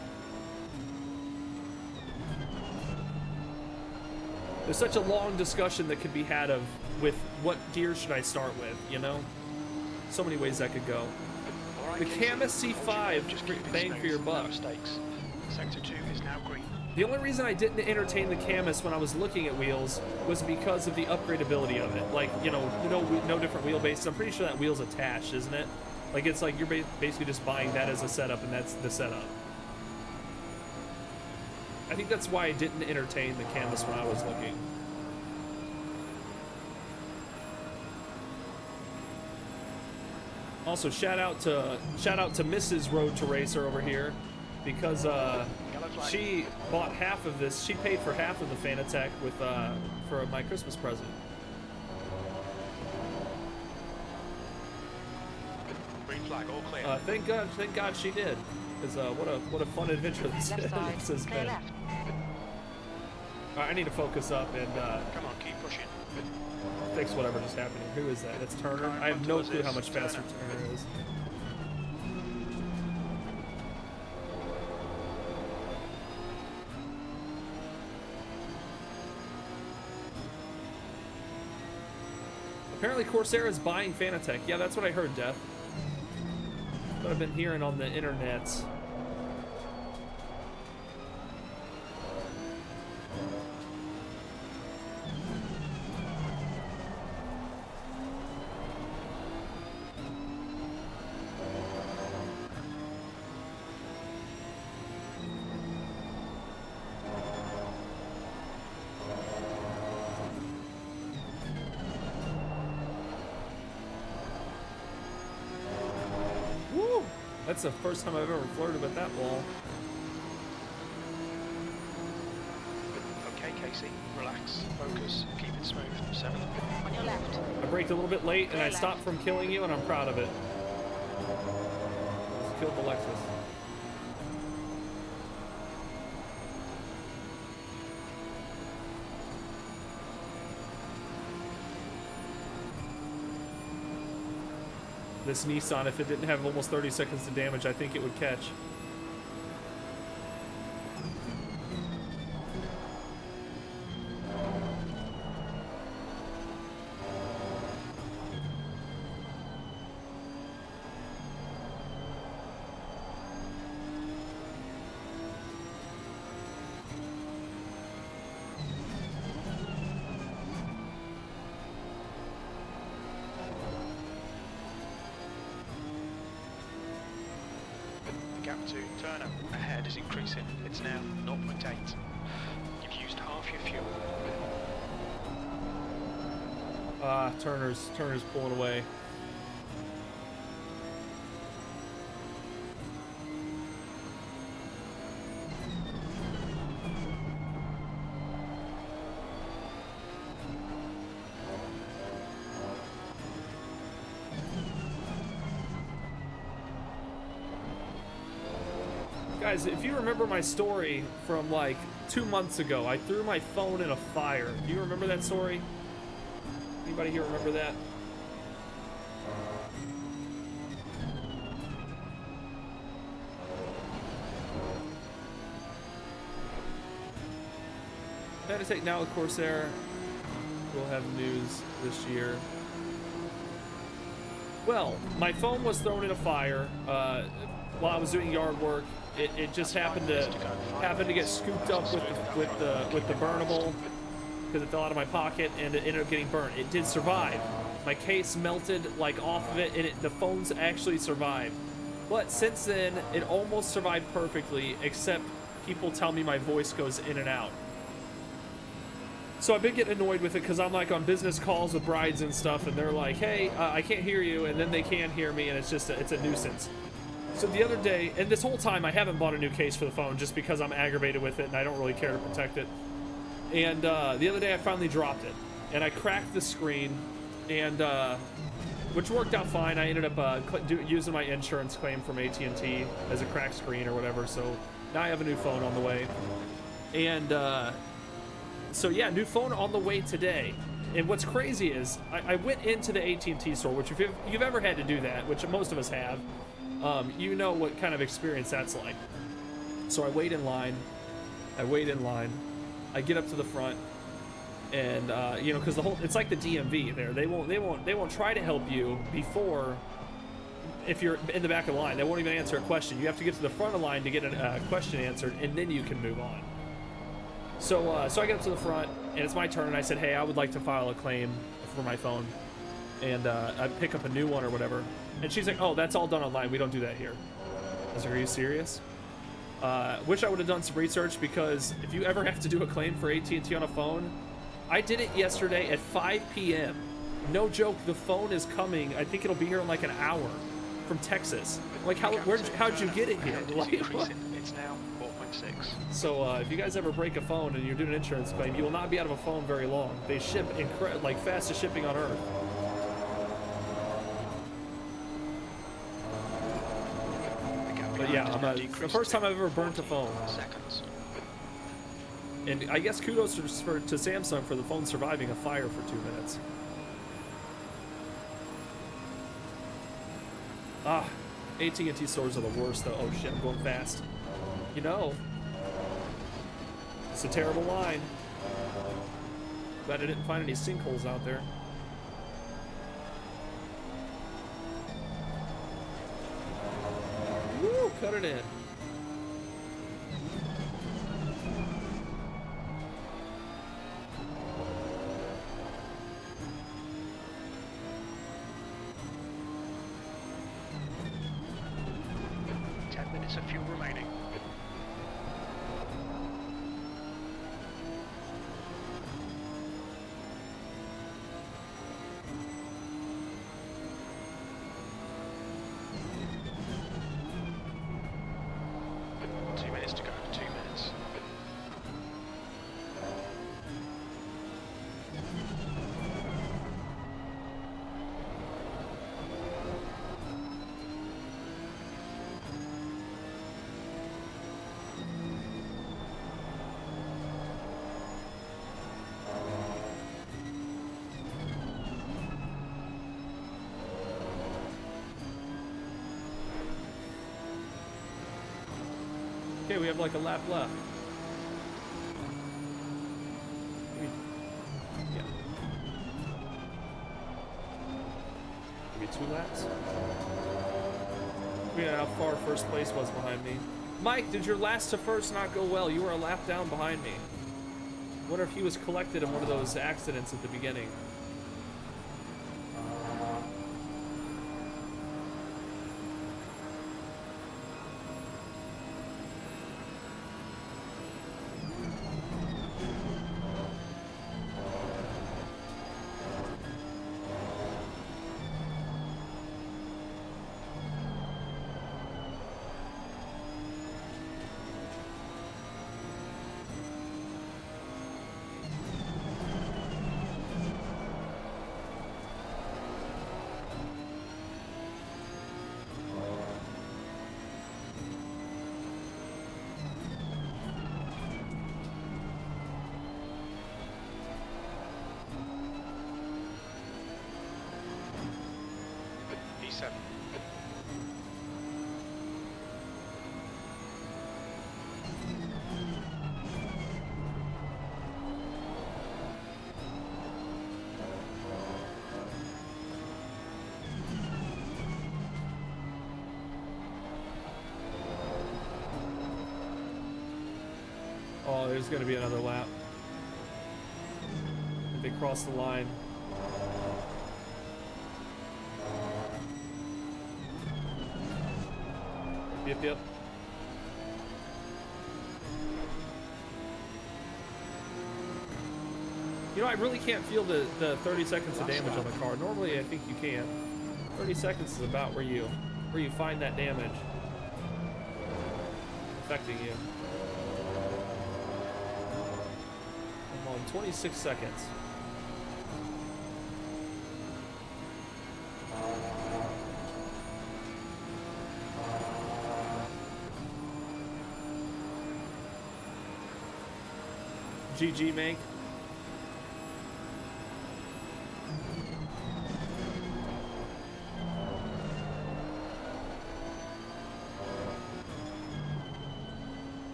There's such a long discussion that could be had with what gear should I start with, you know? So many ways that could go. The Camus C5, bang for your buck. Sector 2 is now green. The only reason I didn't entertain the Camus when I was looking at wheels was because of the upgradability of it. Like, you know, no different wheelbases. I'm pretty sure that wheel's attached, isn't it? Like, it's like you're basically just buying that as a setup, and that's the setup. I think that's why I didn't entertain the Camus when I was looking. Also, shout out to Mrs. Road to Racer over here, because she bought half of this. She paid for half of the FANATEC with for my Christmas present. Green flag, all clear. Thank God she did, because what a fun adventure this Left side, has clear been. left. All right, I need to focus up and Come on, keep pushing. fix whatever just happened here. Who is that? That's Turner. I have no clue how much faster Turner is. Apparently Corsair is buying FANATEC. Yeah, that's what I heard, Death. What I've been hearing on the internet. That's the first time I've ever flirted with that wall. Okay, Casey, relax, focus, keep it smooth. 7. On your left. I braked a little bit late and I stopped from killing you, and I'm proud of it. Just killed the Lexus. This Nissan, if it didn't have almost 30 seconds to damage, I think it would catch. Gap to Turner ahead is increasing. It's now 0.8. You've used half your fuel. Turner's pulling away. Guys, if you remember my story from like 2 months ago, I threw my phone in a fire. Do you remember that story? Anybody here remember that? FANATEC now with Corsair. We'll have news this year. Well, my phone was thrown in a fire while I was doing yard work. It just happened to get scooped up with the burnable because it fell out of my pocket and it ended up getting burnt. It did survive. My case melted like off of it, and the phone's actually survived. But since then, it almost survived perfectly, except people tell me my voice goes in and out. So I've been getting annoyed with it because I'm like on business calls with brides and stuff, and they're like, "Hey, I can't hear you," and then they can hear me, and it's a nuisance. So the other day, and this whole time I haven't bought a new case for the phone just because I'm aggravated with it and I don't really care to protect it. And the other day I finally dropped it and I cracked the screen, and which worked out fine. I ended up using my insurance claim from AT&T as a cracked screen or whatever. So now I have a new phone on the way. And so yeah, new phone on the way today. And what's crazy is I went into the AT&T store, which if you've ever had to do that, which most of us have, you know what kind of experience that's like. So I wait in line. I get up to the front, and you know, because it's like the DMV there. They won't try to help you before. If you're in the back of the line, they won't even answer a question. You have to get to the front of the line to get a question answered, and then you can move on. So I get up to the front, and it's my turn, and I said, hey, I would like to file a claim for my phone, and I pick up a new one or whatever. And she's like, oh, that's all done online. We don't do that here. I was like, are you serious? Wish I would have done some research, because if you ever have to do a claim for AT&T on a phone, I did it yesterday at 5 p.m. No joke, the phone is coming. I think it'll be here in like an hour from Texas. Like, how'd you get it here? Like, what? It's now 4.6. So if you guys ever break a phone and you're doing an insurance claim, you will not be out of a phone very long. They ship like fastest shipping on earth. But yeah, the first time I've ever burnt a phone. Seconds. And I guess kudos to Samsung for the phone surviving a fire for 2 minutes. AT&T stores are the worst though. Oh shit, I'm going fast. You know, it's a terrible line. But I didn't find any sinkholes out there. Woo, cut it in. Minutes of fuel remaining. Two minutes to go. 2 minutes. Okay, we have like a lap left. Yeah. Maybe 2 laps? We know how far first place was behind me. Mike, did your last to first not go well? You were a lap down behind me. Wonder if he was collected in one of those accidents at the beginning. P7. Oh, there's gonna be another lap. If they cross the line. Yep, yep. You know, I really can't feel the 30 seconds of damage on the car. Normally, I think you can. 30 seconds is about where you find that damage. affecting you. Come on, 26 seconds. GG, Mank.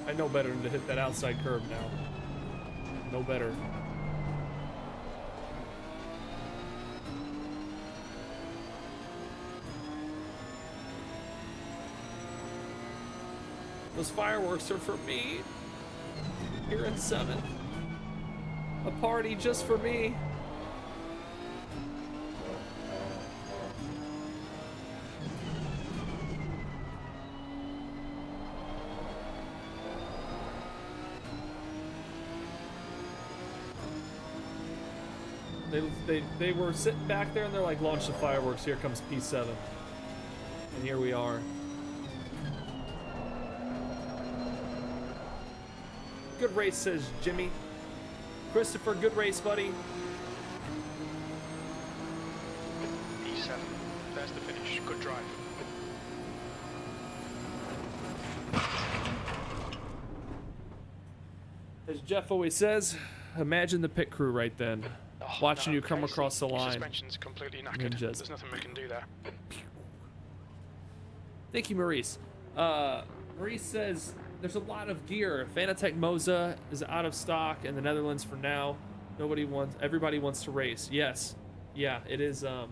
I know better than to hit that outside curb now. No better. Those fireworks are for me. Here in 7th. A party just for me. They were sitting back there and they're like, launch the fireworks, here comes P7. And here we are. Good race, says Jimmy. Christopher, good race, buddy. E7. There's the finish. Good drive. As Jeff always says, imagine the pit crew right then. Oh, Watching no, you come Casey, across the your line. Suspension's completely knackered. Ninjas. There's nothing we can do there. Thank you, Maurice. Maurice says there's a lot of gear. FANATEC Moza is out of stock in the Netherlands for now. Everybody wants to race. Yes, yeah, it is. I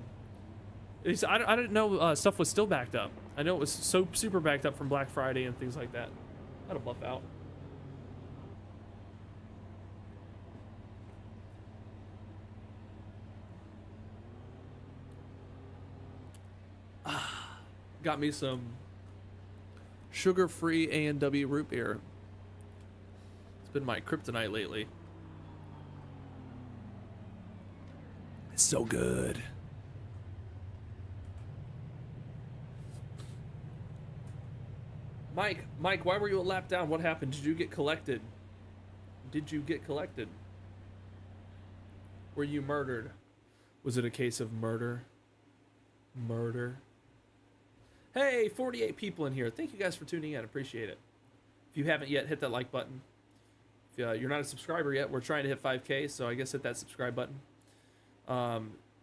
didn't know stuff was still backed up. I know it was so super backed up from Black Friday and things like that. That'll buff out. Got me some sugar-free A&W root beer. It's been my kryptonite lately. It's so good. Mike, why were you a lap down? What happened? Did you get collected? Were you murdered? Was it a case of murder? Hey, 48 people in here. Thank you guys for tuning in. Appreciate it. If you haven't yet, hit that like button. If you're not a subscriber yet, we're trying to hit 5K, so I guess hit that subscribe button.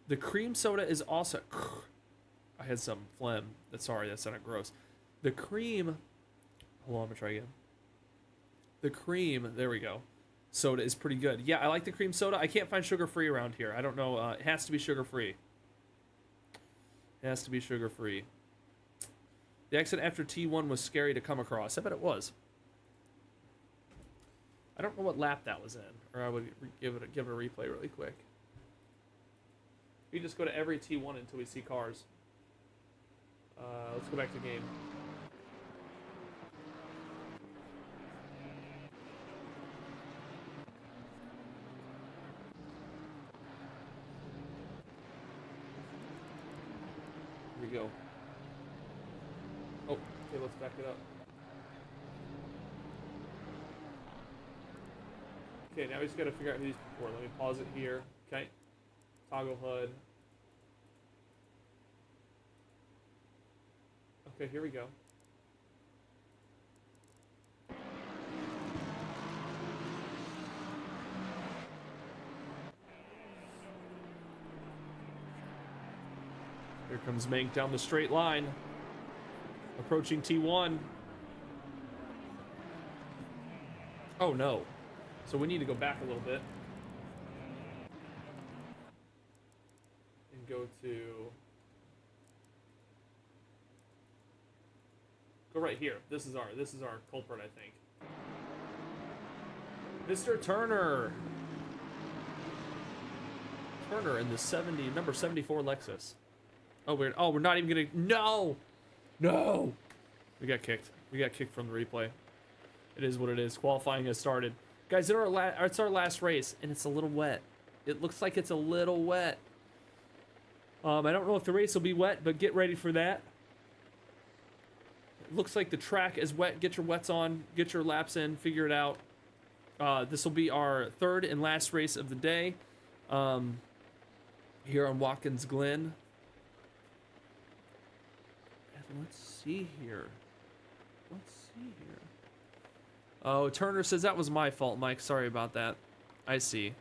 The cream soda is also... I had some phlegm. Sorry, that sounded gross. The cream... Hold on, I'm going to try again. The cream, there we go. Soda is pretty good. Yeah, I like the cream soda. I can't find sugar-free around here. I don't know. It has to be sugar-free. It has to be sugar-free. The exit after T1 was scary to come across. I bet it was. I don't know what lap that was in, or I would give it a replay really quick. We just go to every T1 until we see cars. Let's go back to game. Here we go. Oh, okay, let's back it up. Okay, now we just gotta figure out who these people are. Let me pause it here. Okay. Toggle HUD. Okay, here we go. Here comes Mank down the straight line. Approaching T1. Oh no. So we need to go back a little bit. And go to... Go right here. This is our culprit, I think. Mr. Turner. Turner in the number 74 Lexus. Oh, we're not even gonna. No, no. We got kicked. We got kicked from the replay. It is what it is. Qualifying has started, guys. It's our last race, and it's a little wet. It looks like it's a little wet. I don't know if the race will be wet, but get ready for that. It looks like the track is wet. Get your wets on. Get your laps in. Figure it out. This will be our third and last race of the day. Here on Watkins Glen. And let's see here. Oh, Turner says that was my fault, Mike. Sorry about that. I see.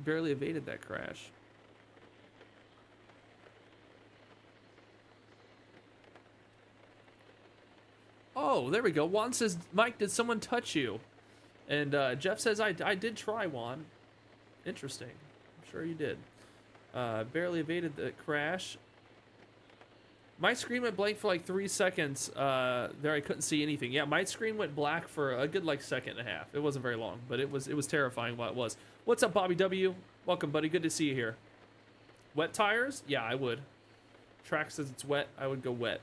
Barely evaded that crash. Oh, there we go. Juan says, Mike, did someone touch you? And Jeff says, I did try, Juan. Interesting. I'm sure you did. Barely evaded the crash. My screen went blank for like 3 seconds. There, I couldn't see anything. Yeah, my screen went black for a good like second and a half. It wasn't very long, but it was terrifying while it was. What's up, Bobby W? Welcome, buddy. Good to see you here. Wet tires? Yeah, I would. Track says it's wet. I would go wet.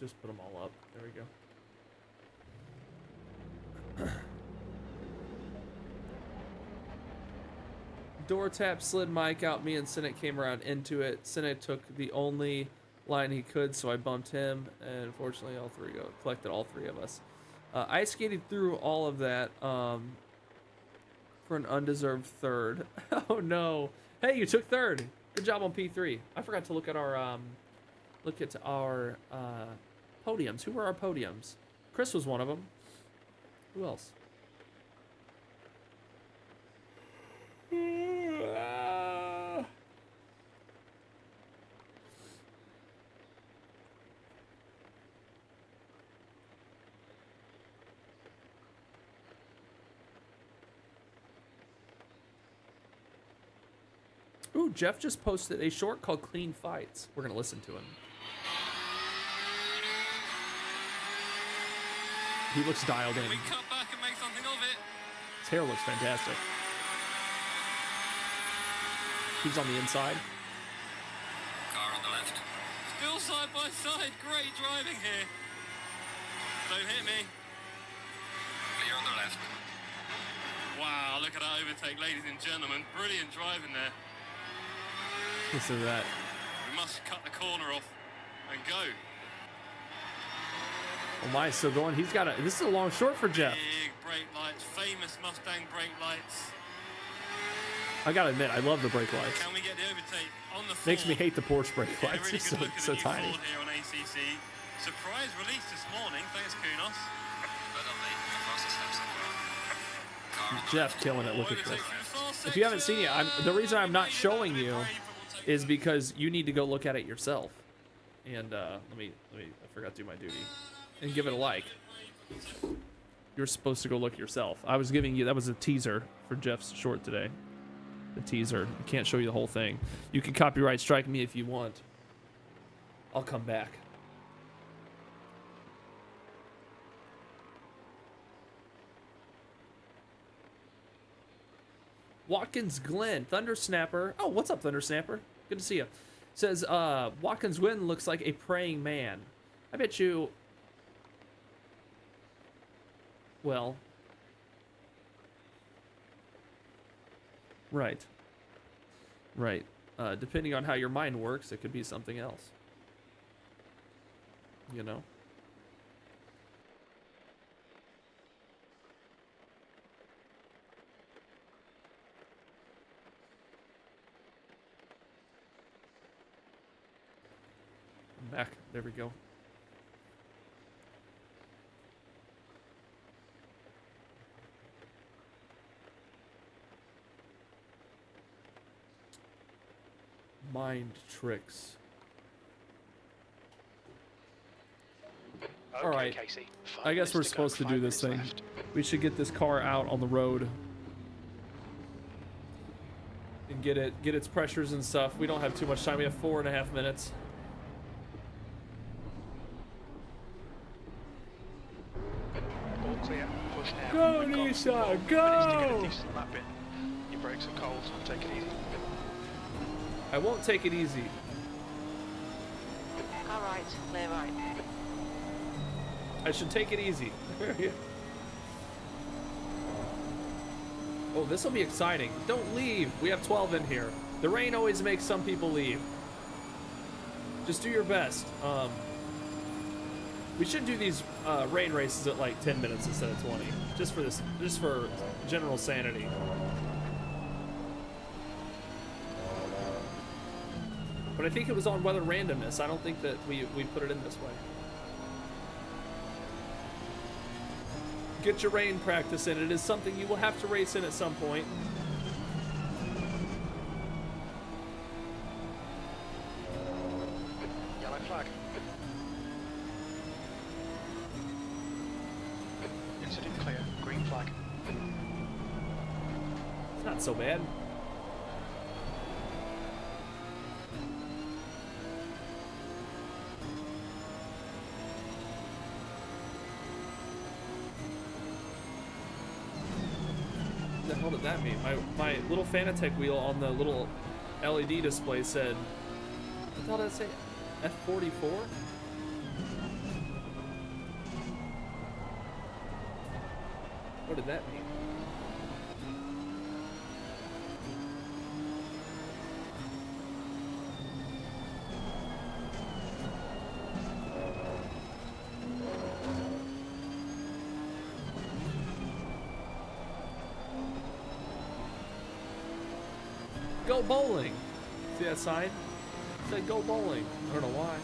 Just put them all up. There we go. Door tap slid Mike out. Me and Sinek came around into it. Sinek took the only line he could, so I bumped him, and unfortunately all three collected all three of us. I skated through all of that for an undeserved third. Oh no! Hey, you took third. Good job on P3. I forgot to look at our podiums. Who were our podiums? Chris was one of them. Who else? Ooh, Jeff just posted a short called Clean Fights. We're gonna listen to him. He looks dialed in. We cut back and make something of it. His hair looks fantastic. He's on the inside. Car on the left. Still side by side. Great driving here. Don't hit me. Clear on the left. Wow, look at that overtake, ladies and gentlemen. Brilliant driving there. Listen to that. We must cut the corner off and go. Oh my, so going, he's got a, this is a long short for Jeff. Big brake lights, famous Mustang brake lights. I gotta admit, I love the brake lights. Can we get the overtake on the Ford? Makes me hate the Porsche brake Yeah, lights. really It's good look at so the new tiny. Ford here on ACC. Surprise release this morning, thanks Kunos. Jeff killing it. Look at this. If you haven't seen it, the reason I'm not showing you is because you need to go look at it yourself. And let me. I forgot to do my duty and give it a like. You're supposed to go look yourself. I was giving you, that was a teaser for Jeff's short today. The teaser. I can't show you the whole thing. You can copyright strike me if you want. I'll come back. Watkins Glen, Thunder Snapper. Oh, what's up, Thunder Snapper? Good to see you. Says, Watkins Glen looks like a praying man. I bet you... Well... Right. Right. Depending on how your mind works, it could be something else. You know? Back. There we go. Mind tricks. Okay, All right. Casey. 5 I guess we're minutes to go, supposed to 5 do this minutes thing. left. We should get this car out on the road and get its pressures and stuff. We don't have too much time. We have 4.5 minutes. All clear. Push now. Go, We've got Nisha, 4 minutes to go! get a decent lap in. Your brakes are cold. Take it easy. I won't take it easy. Car right, clear right. I should take it easy. Oh, this will be exciting. Don't leave. We have 12 in here. The rain always makes some people leave. Just do your best. We should do these rain races at like 10 minutes instead of 20. Just for general sanity. But I think it was on weather randomness. I don't think that we put it in this way. Get your rain practice in. It is something you will have to race in at some point. Yellow flag. Incident clear. Green flag. It's not so bad. What the hell did that mean? My little FANATEC wheel on the little LED display said, what the hell did it say? F44? What did that mean? Go bowling. See that sign? It said go bowling. I don't know why.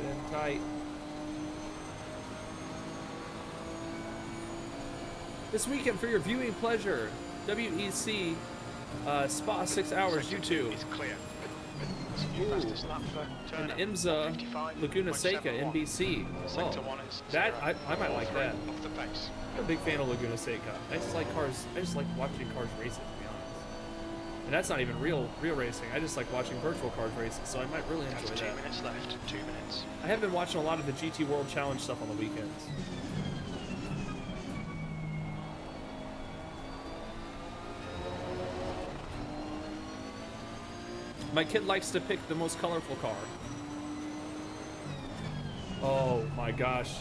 In tight. This weekend for your viewing pleasure, WEC Spa 6 hours YouTube. It's clear. Your fastest lap for And Turner. IMSA 55.71. Laguna Seca NBC. Sector Oh, 1 is that 0. I might like that. Off the pace. I'm a big fan of Laguna Seca. I just like cars. I just like watching cars race, to be honest. And that's not even real racing. I just like watching virtual cars races. So I might really That's enjoy 2 that. minutes left. 2 minutes. I have been watching a lot of the GT World Challenge stuff on the weekends. My kid likes to pick the most colorful car. Oh my gosh.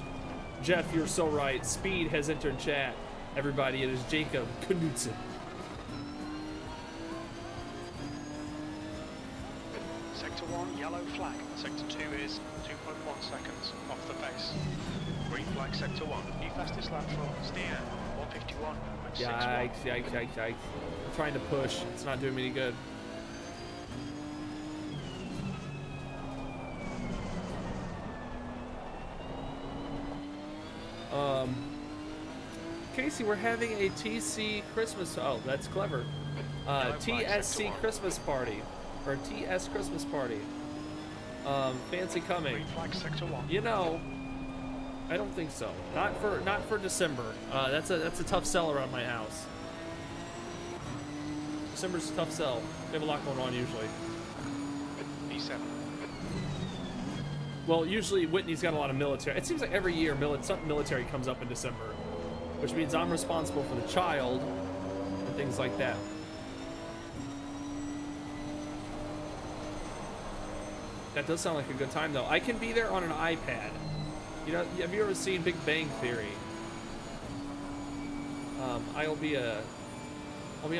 Jeff, you're so right. Speed has entered chat. Everybody, it is Jacob Knudsen. Sector 1, yellow flag. Sector 2 is 2.1 seconds off the pace. Green flag, Sector 1. New fastest lap for Steer, 151.61. Yikes, yikes, yikes, yikes. I'm trying to push. It's not doing me any good. Casey, we're having a TC Christmas. Oh, that's clever. TSC Christmas party, or TS Christmas party. Fancy coming. Green flag, Sector 1. You know, I don't think so. Not for December. That's a tough sell around my house. December's a tough sell. We have a lot going on usually. B7. Well, usually Whitney's got a lot of military. It seems like every year something military comes up in December, which means I'm responsible for the child and things like that. That does sound like a good time though. I can be there on an iPad. You know, have you ever seen Big Bang Theory? I'll be on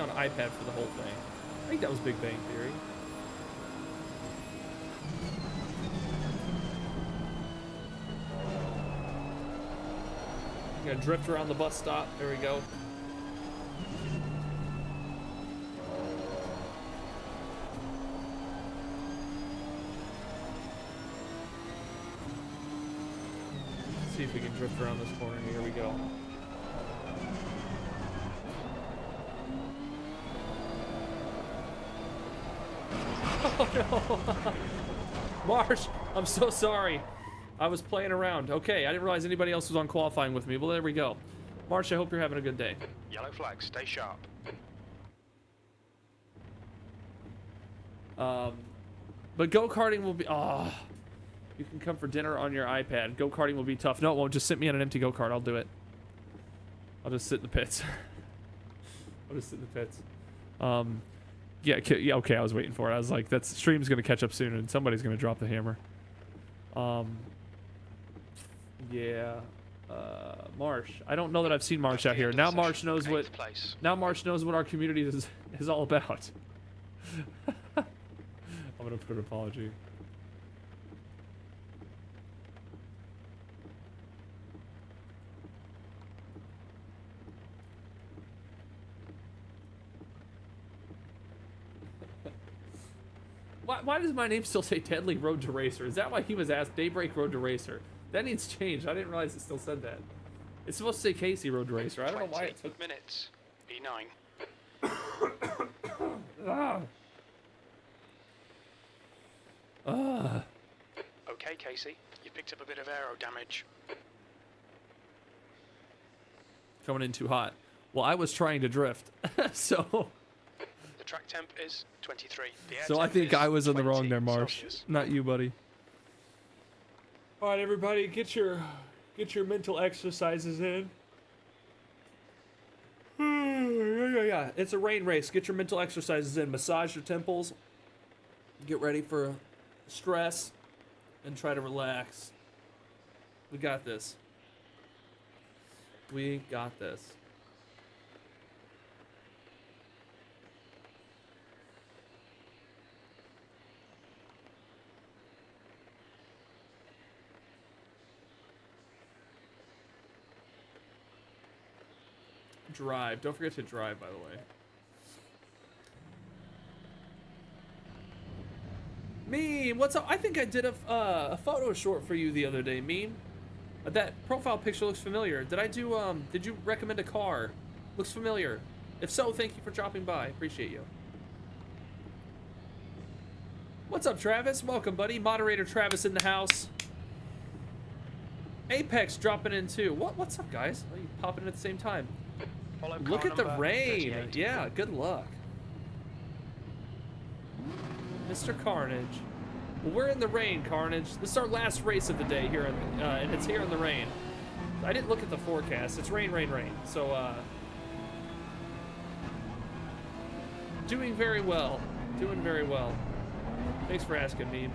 an iPad for the whole thing. I think that was Big Bang Theory. I'm gonna drift around the bus stop. There we go. drift around this corner. Here we go. Oh no! Marsh, I'm so sorry. I was playing around. Okay, I didn't realize anybody else was on qualifying with me. Well, there we go. Marsh, I hope you're having a good day. Yellow flag, stay sharp. But go-karting will be... Oh, you can come for dinner on your iPad. Go-karting will be tough. No, it won't. Just sit me on an empty go-kart. I'll do it. I'll just sit in the pits. I'll just sit in the pits. Yeah, okay, I was waiting for it. I was like, that stream's going to catch up soon, and somebody's going to drop the hammer. Yeah. Marsh. I don't know that I've seen Marsh out here. Now Marsh knows what... Now Marsh knows what our community is all about. I'm gonna put an apology. Why does my name still say Deadly Road to Racer? Is that why he was asked Daybreak Road to Racer? That needs changed. I didn't realize it still said that. It's supposed to say Casey Road to Racer. I don't know why it took minutes. E9. Okay, Casey, you picked up a bit of aero damage. Coming in too hot. Well, I was trying to drift, so... The track temp is 23. The air So I temp think is I was in the wrong 20 there, Marsh. Celsius. Not you, buddy. All right, everybody, get your mental exercises in. Yeah, it's a rain race. Get your mental exercises in. Massage your temples. Get ready for stress, and try to relax. We got this. We got this. Drive. Don't forget to drive, by the way. Meme, what's up? I think I did a photo short for you the other day, Meme. That profile picture looks familiar. Did you recommend a car? Looks familiar. If so, thank you for dropping by. Appreciate you. What's up, Travis? Welcome, buddy. Moderator Travis in the house. Apex dropping in too. What's up, guys? Are you popping in at the same time? Follow Look car at the number rain. 38. Yeah, good luck. Mr. Carnage. Well, we're in the rain, Carnage. This is our last race of the day here, and it's here in the rain. I didn't look at the forecast. It's rain, rain, rain. So, doing very well. Doing very well. Thanks for asking, me.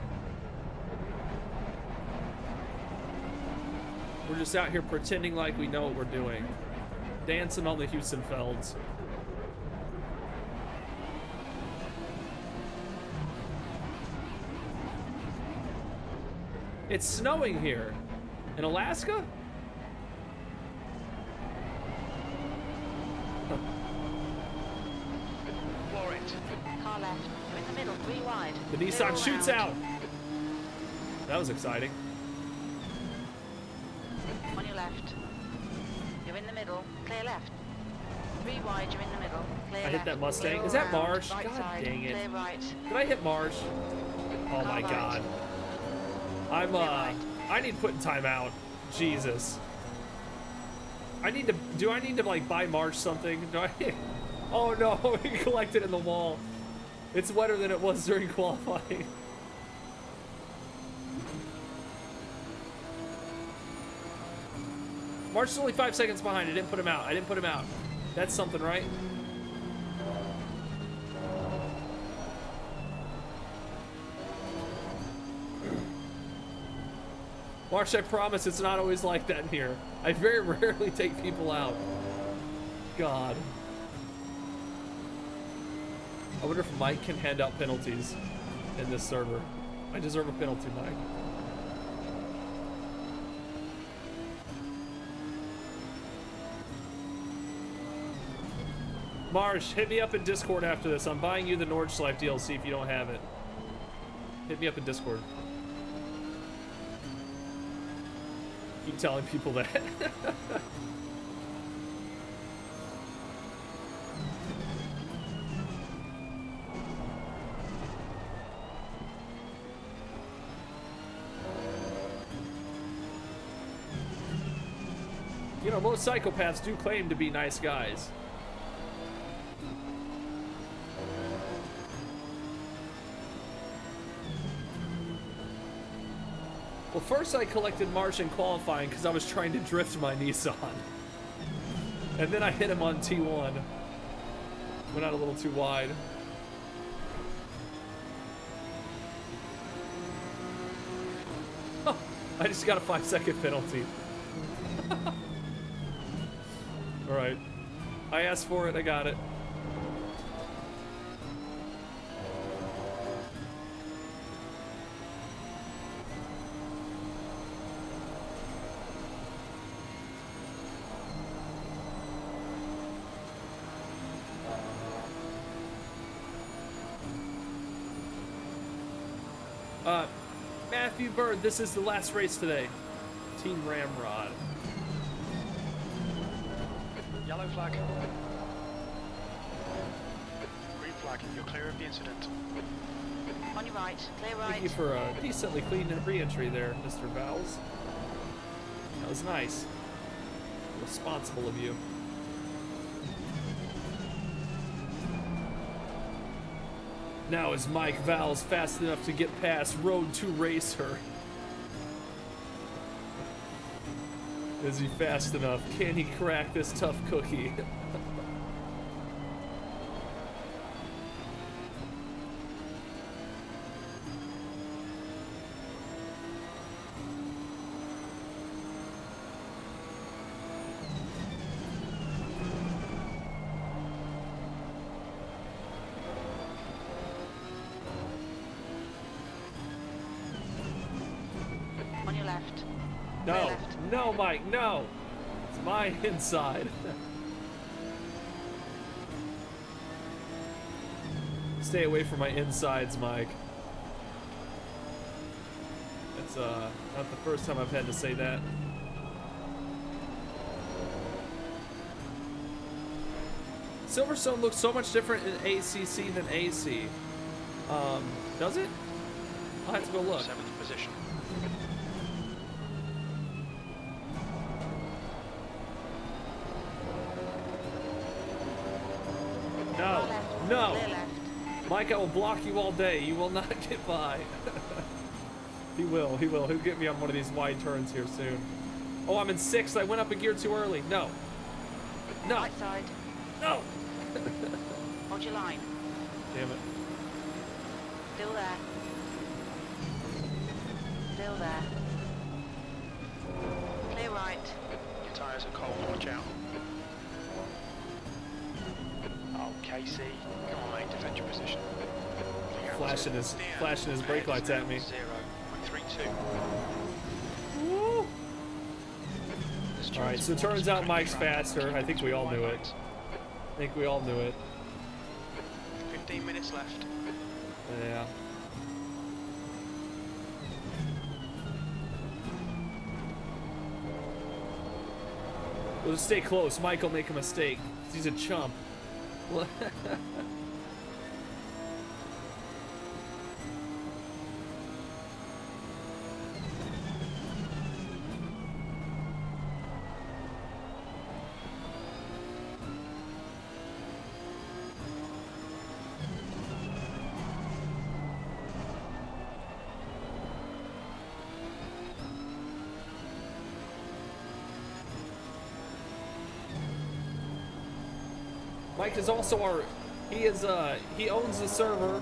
We're just out here pretending like we know what we're doing. Dancing on the Heusinkvelds. It's snowing here. In Alaska? Floor it. Car left. You're in the middle. 3 wide. The Clear Nissan all shoots round. out. That was exciting. On your left. You're in the middle. Clear left. 3 wide. You're in the middle. Clear I left. hit that Mustang. Clear Is all that round. Marsh? Right God side. dang it. Clear right. Did I hit Marsh? Oh my Car god. right. I'm I need to put in timeout. Jesus. Do I need to like buy Marsh something? Do I? Oh no, he collected in the wall. It's wetter than it was during qualifying. Marsh is only 5 seconds behind. I didn't put him out. I didn't put him out. That's something, right? Marsh, I promise it's not always like that in here. I very rarely take people out. God. I wonder if Mike can hand out penalties in this server. I deserve a penalty, Mike. Marsh, hit me up in Discord after this. I'm buying you the Nordschleife DLC if you don't have it. Hit me up in Discord. keep telling people that. You know, most psychopaths do claim to be nice guys. Well, first I collected Martian qualifying because I was trying to drift my Nissan. And then I hit him on T1. Went out a little too wide. Oh, I just got a 5-second penalty. Alright. I asked for it, I got it. Matthew Bird, this is the last race today. Team Ramrod. Yellow flag. Green flag, you're clear of the incident. On your right, clear right. Thank you for a decently clean re-entry there, Mr. Vowles. That was nice. Responsible of you. Now is Mike Vowles fast enough to get past Road to Racer? Is he fast enough? Can he crack this tough cookie? On your left. No, left. no, Mike, no. It's my inside. Stay away from my insides, Mike. That's not the first time I've had to say that. Silverstone looks so much different in ACC than AC. Does it? I'll have to go look. 7th position. No, Left. no. Clear left. Mike, I will block you all day. You will not get by. He will. He'll get me on one of these wide turns here soon. Oh, I'm in 6th. I went up a gear too early. No. No. Right side. No. Hold your line. Damn it. Still there. Still there. Clear right. Your tyres are cold, watch out. Oh, Casey. Come on, mate, defend your position. Flashing his brake lights at me. 0.32. Woo. Alright, so it turns out Mike's faster. I think we all knew it. 15 minutes left. Yeah. We'll just stay close. Mike will make a mistake. He's a chump. Mike is also he owns the server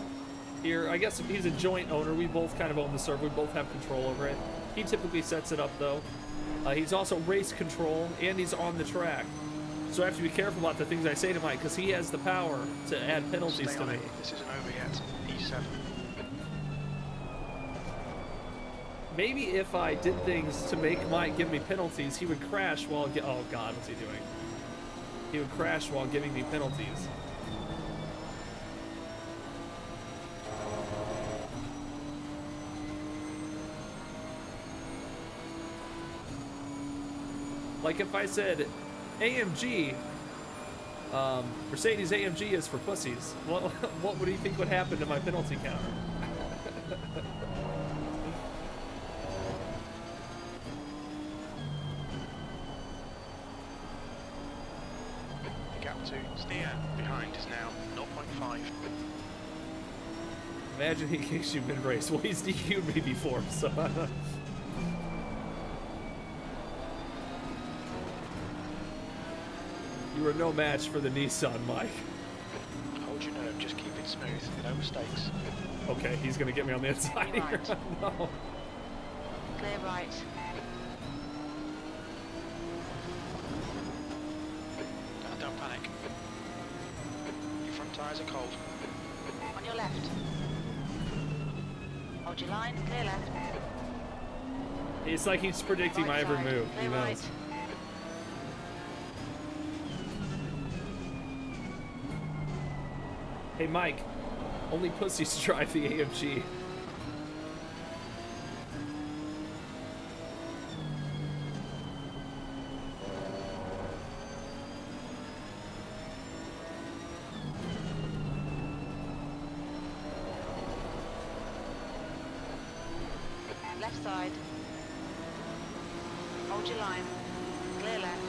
here. I guess he's a joint owner. We both kind of own the server. We both have control over it. He typically sets it up though. He's also race control and he's on the track. So I have to be careful about the things I say to Mike because he has the power to add penalties Stay to on me. it. This isn't over yet. E7. Maybe if I did things to make Mike give me penalties, he would crash while oh God, what's he doing? He would crash while giving me penalties. Like if I said AMG, Mercedes AMG is for pussies, what do you think would happen to my penalty counter? The gap to steer behind is now 0.5. Imagine he kicks you mid-race. Well, he's DQ'd me before, so... You were no match for the Nissan, Mike. Hold your nerve, just keep it smooth, no mistakes. Okay, he's gonna get me on the inside here. Right. No. Clear right. Don't panic. Your front tyres are cold. On your left. Hold your line, clear left. It's like he's predicting my Right every side, move. clear He knows. right. Hey, Mike. Only pussies drive the AMG. Left side. Hold your line. Clear left.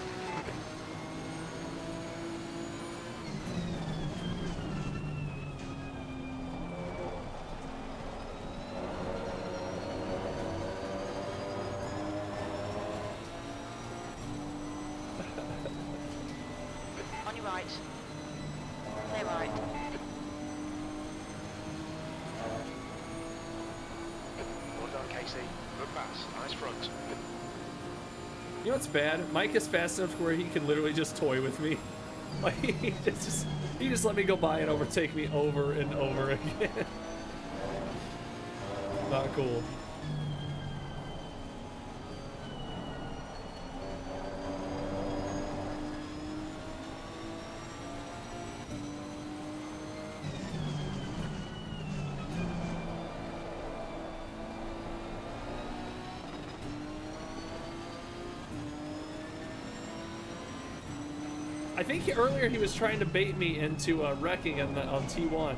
On your right. Clear right. Well done, Casey. Good pass. Nice front. You know what's bad? Mike is fast enough to where he can literally just toy with me. Like he just let me go by and overtake me over and over again. Not cool. I think earlier he was trying to bait me into wrecking on T1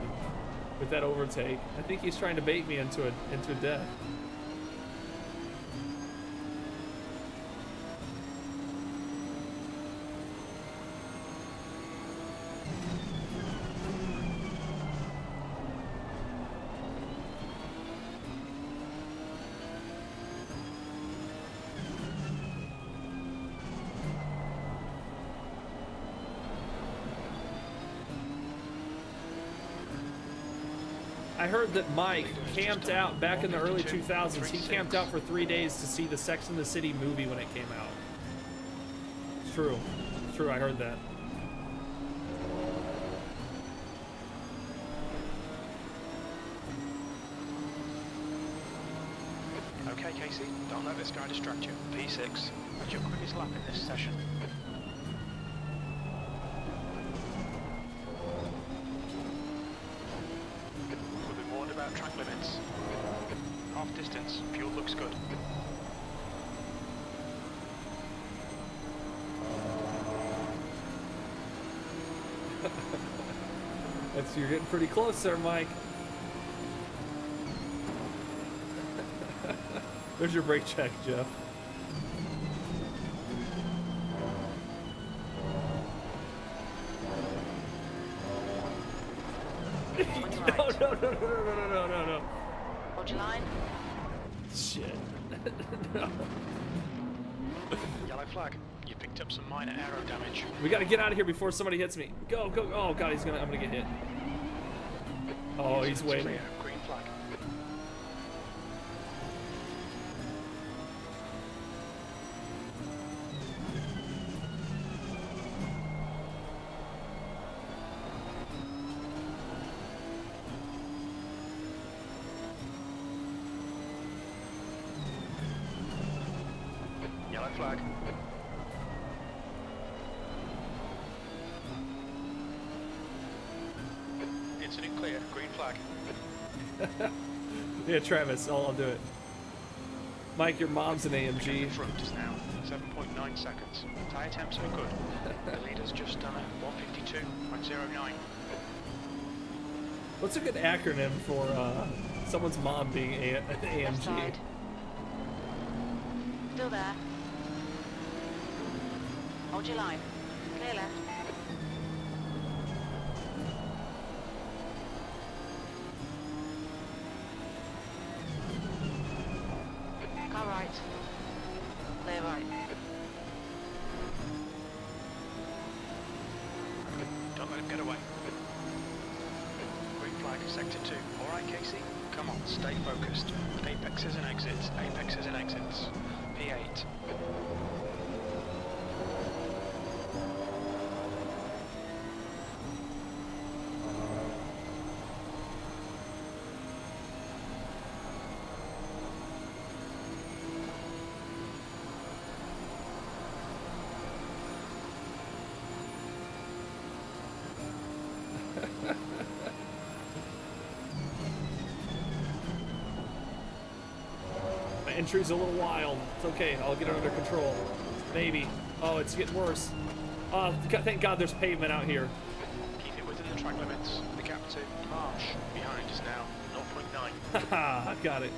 with that overtake. I think he's trying to bait me into a death. I heard that Mike camped out back in the early 2000s. He camped out for 3 days to see the Sex and the City movie when it came out. It's true. It's true, I heard that. Okay, Casey, don't let this guy distract you. P6, that's your quickest lap in this session. We'll be warned about track limits. Half distance, fuel looks good. You're getting pretty close there, Mike. There's your brake check, Jeff. No. Hold your line. Shit. No. Yellow flag, you picked up some minor aero damage. We gotta get out of here before somebody hits me. Go, go. Oh god, I'm gonna get hit. Oh, he's waiting. Clear, green flag. Yellow flag. Incident clear, green flag. Yeah, Travis, I'll do it. Mike, your mom's an In AMG. front is now 7.9 seconds. Tyre temps are good. The leader's just done a 152.09. What's a good acronym for someone's mom being an Left AMG? side. Still there. Hold your line. Clear left. Car right. Clear right. Don't let him get away. Green flag, sector 2. Alright, Casey? Come on, stay focused. Apexes and exits, apexes and exits. P8. My entry's a little wild. It's okay. I'll get it under control. Maybe. Oh, it's getting worse. Oh, thank God there's pavement out here. Keep it within the track limits. The gap to Marsh behind is now 0.9. Haha, got it.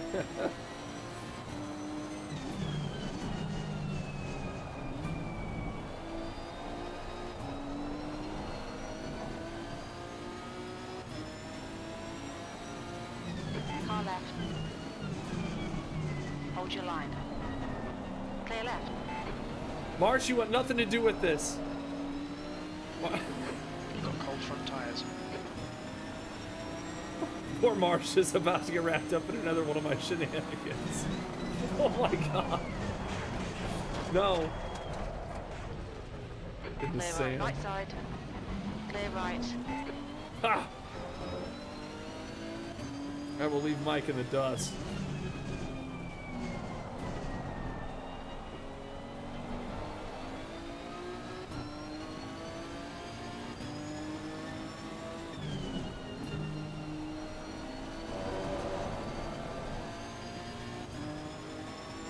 Car left. Hold your line. Clear left. Marsh, you want nothing to do with this. You've got cold front tyres. Poor Marsh is about to get wrapped up in another one of my shenanigans. Oh my God. No. Goodness Clear right. sake. Right side. Clear right. Ha! I will leave Mike in the dust.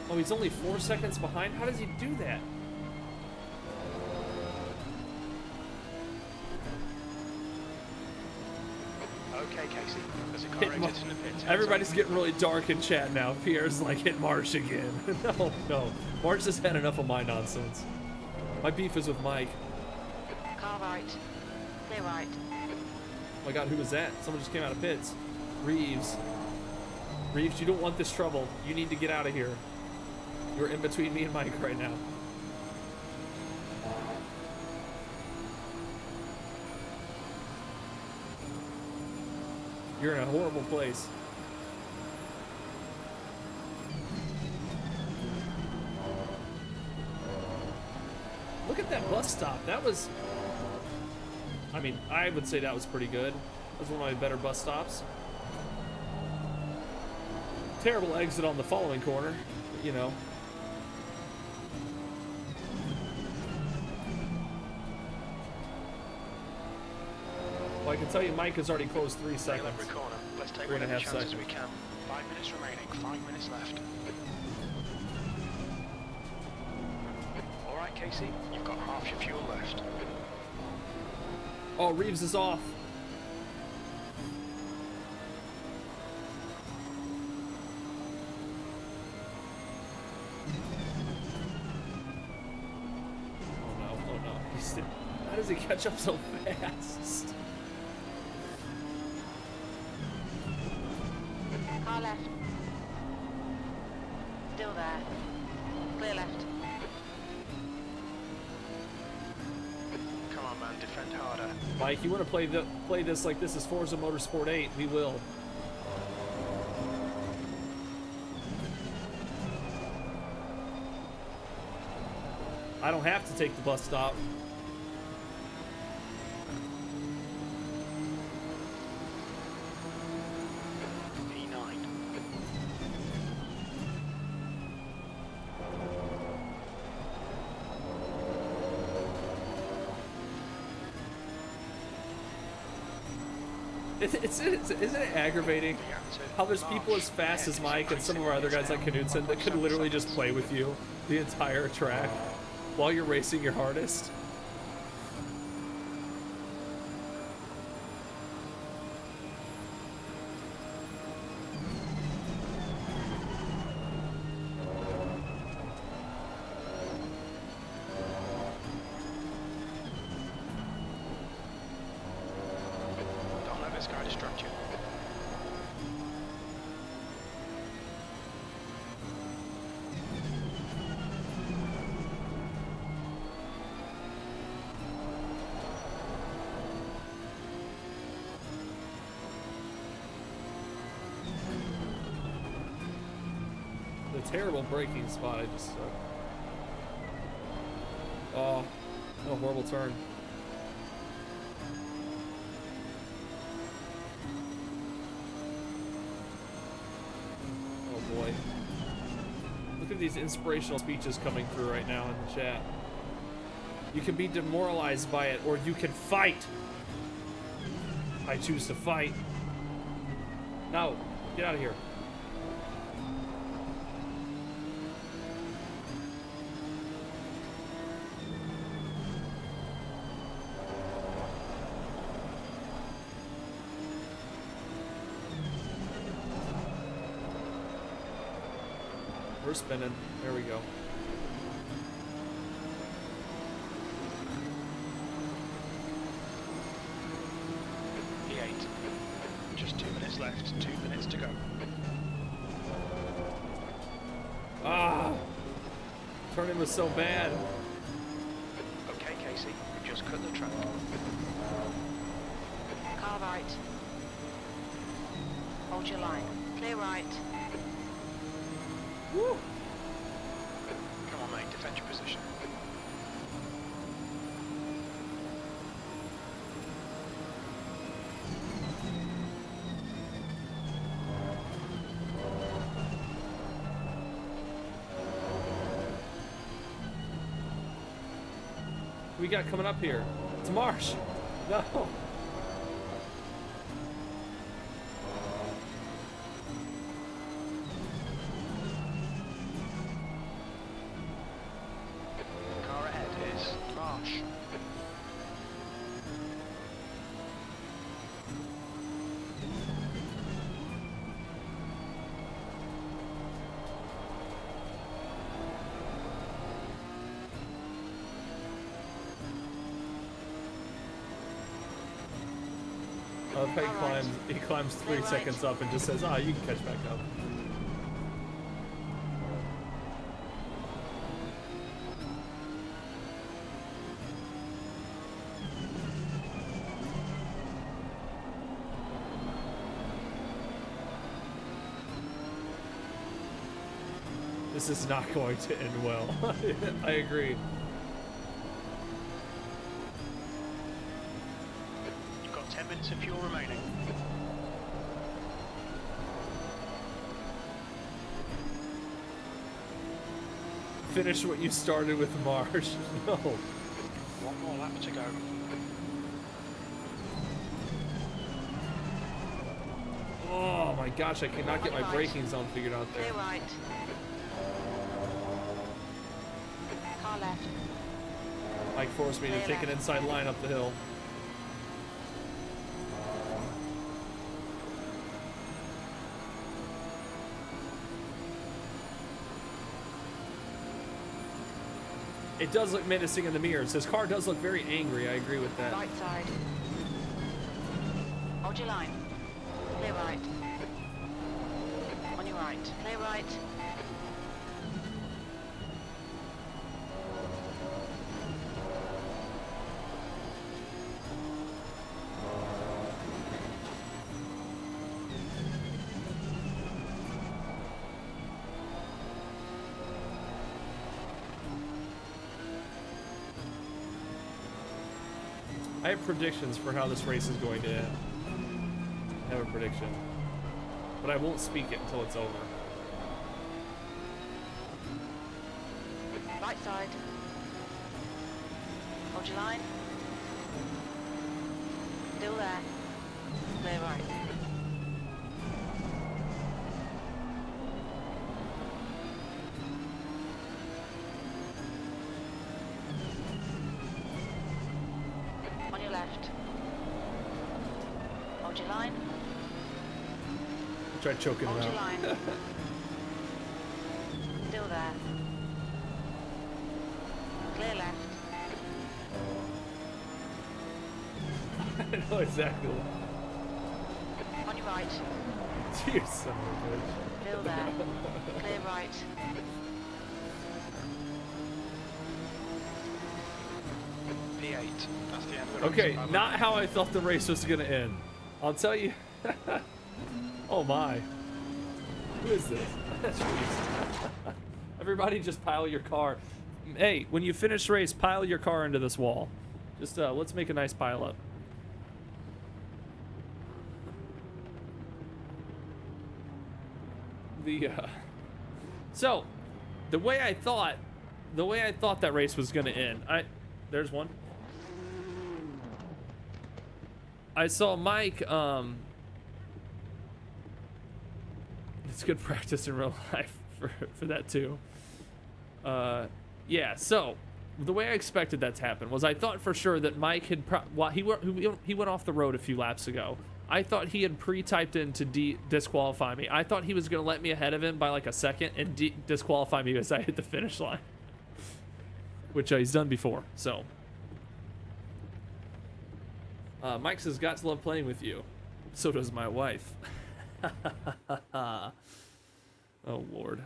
Oh, he's only 4 seconds behind? How does he do that? Okay, Casey. There's a car exit in the pit. Everybody's getting really dark in chat now. Pierre's like, hit Marsh again. No. Marsh has had enough of my nonsense. My beef is with Mike. Car right. Clear right. Oh my God, who was that? Someone just came out of pits. Reeves. Reeves, you don't want this trouble. You need to get out of here. You're in between me and Mike right now. You're in a horrible place. Look at that bus stop. That was... I mean, I would say that was pretty good. That was one of my better bus stops. Terrible exit on the following corner, but, you know. Well, I can tell you Mike has already closed 3 seconds. Every corner. Let's take 3.5 whatever chances seconds. we can. 5 minutes remaining. 5 minutes left. All right, Casey. You've got half your fuel left. Oh, Reeves is off. Oh no. How does he catch up so fast? Car left. Still there. Clear left. Come on, man. Defend harder. Mike, you want to play this like this is Forza Motorsport 8? We will. I don't have to take the bus stop. P9. Isn't it aggravating how there's people as fast as Mike and some of our other guys like Knudsen that could literally just play with you the entire track while you're racing your hardest? Don't let this guy distract you. The terrible braking spot I just took. Oh, what a horrible turn. Oh boy. Look at these inspirational speeches coming through right now in the chat. You can be demoralized by it, or you can fight. I choose to fight. No, get out of here. We're spinning. There we go. P8. Just 2 minutes left. 2 minutes to go. Ah! Turning was so bad. Okay, Casey. We've just cut the track. Car right. Hold your line. Clear right. Woo! Come on, mate. Defend your position. We got coming up here. It's Marsh. No. Car ahead is Marsh. He climbs 3 seconds up and just says, "Ah, you can catch back up." This is not going to end well. I agree. You've got 10 minutes of fuel remaining. Finish what you started with Marsh. No. One more lap to go. Oh my gosh, I cannot get my braking zone figured out there. Clear right. Car left. Mike forced me to take an inside line up the hill. It does look menacing in the mirrors. His car does look very angry. I agree with that. Right side. Hold your line. Clear right. On your right. Clear right. I have predictions for how this race is going to end. I have a prediction. But I won't speak it until it's over. Right side. Hold your line. Still there. Clear right. On your left. Hold your line. Try choking him Hold your out. line. Still there. Clear left. I know exactly. On your right. You son of a bitch. Still there. Clear right. P8. That's the end of the Okay, race, by the way. not how I thought the race was gonna end. I'll tell you. Oh my. Who is this? Jeez. Everybody just pile your car. Hey, when you finish the race, pile your car into this wall. Just let's make a nice pile up. So the way I thought that race was gonna end. There's one. I saw Mike. It's good practice in real life for that too. Yeah. So the way I expected that to happen was I thought for sure that Mike had he went off the road a few laps ago. I thought he had pre-typed in to disqualify me. I thought he was going to let me ahead of him by like a second and disqualify me as I hit the finish line, which he's done before. So Mike says, "Got to love playing with you." So does my wife. Oh Lord.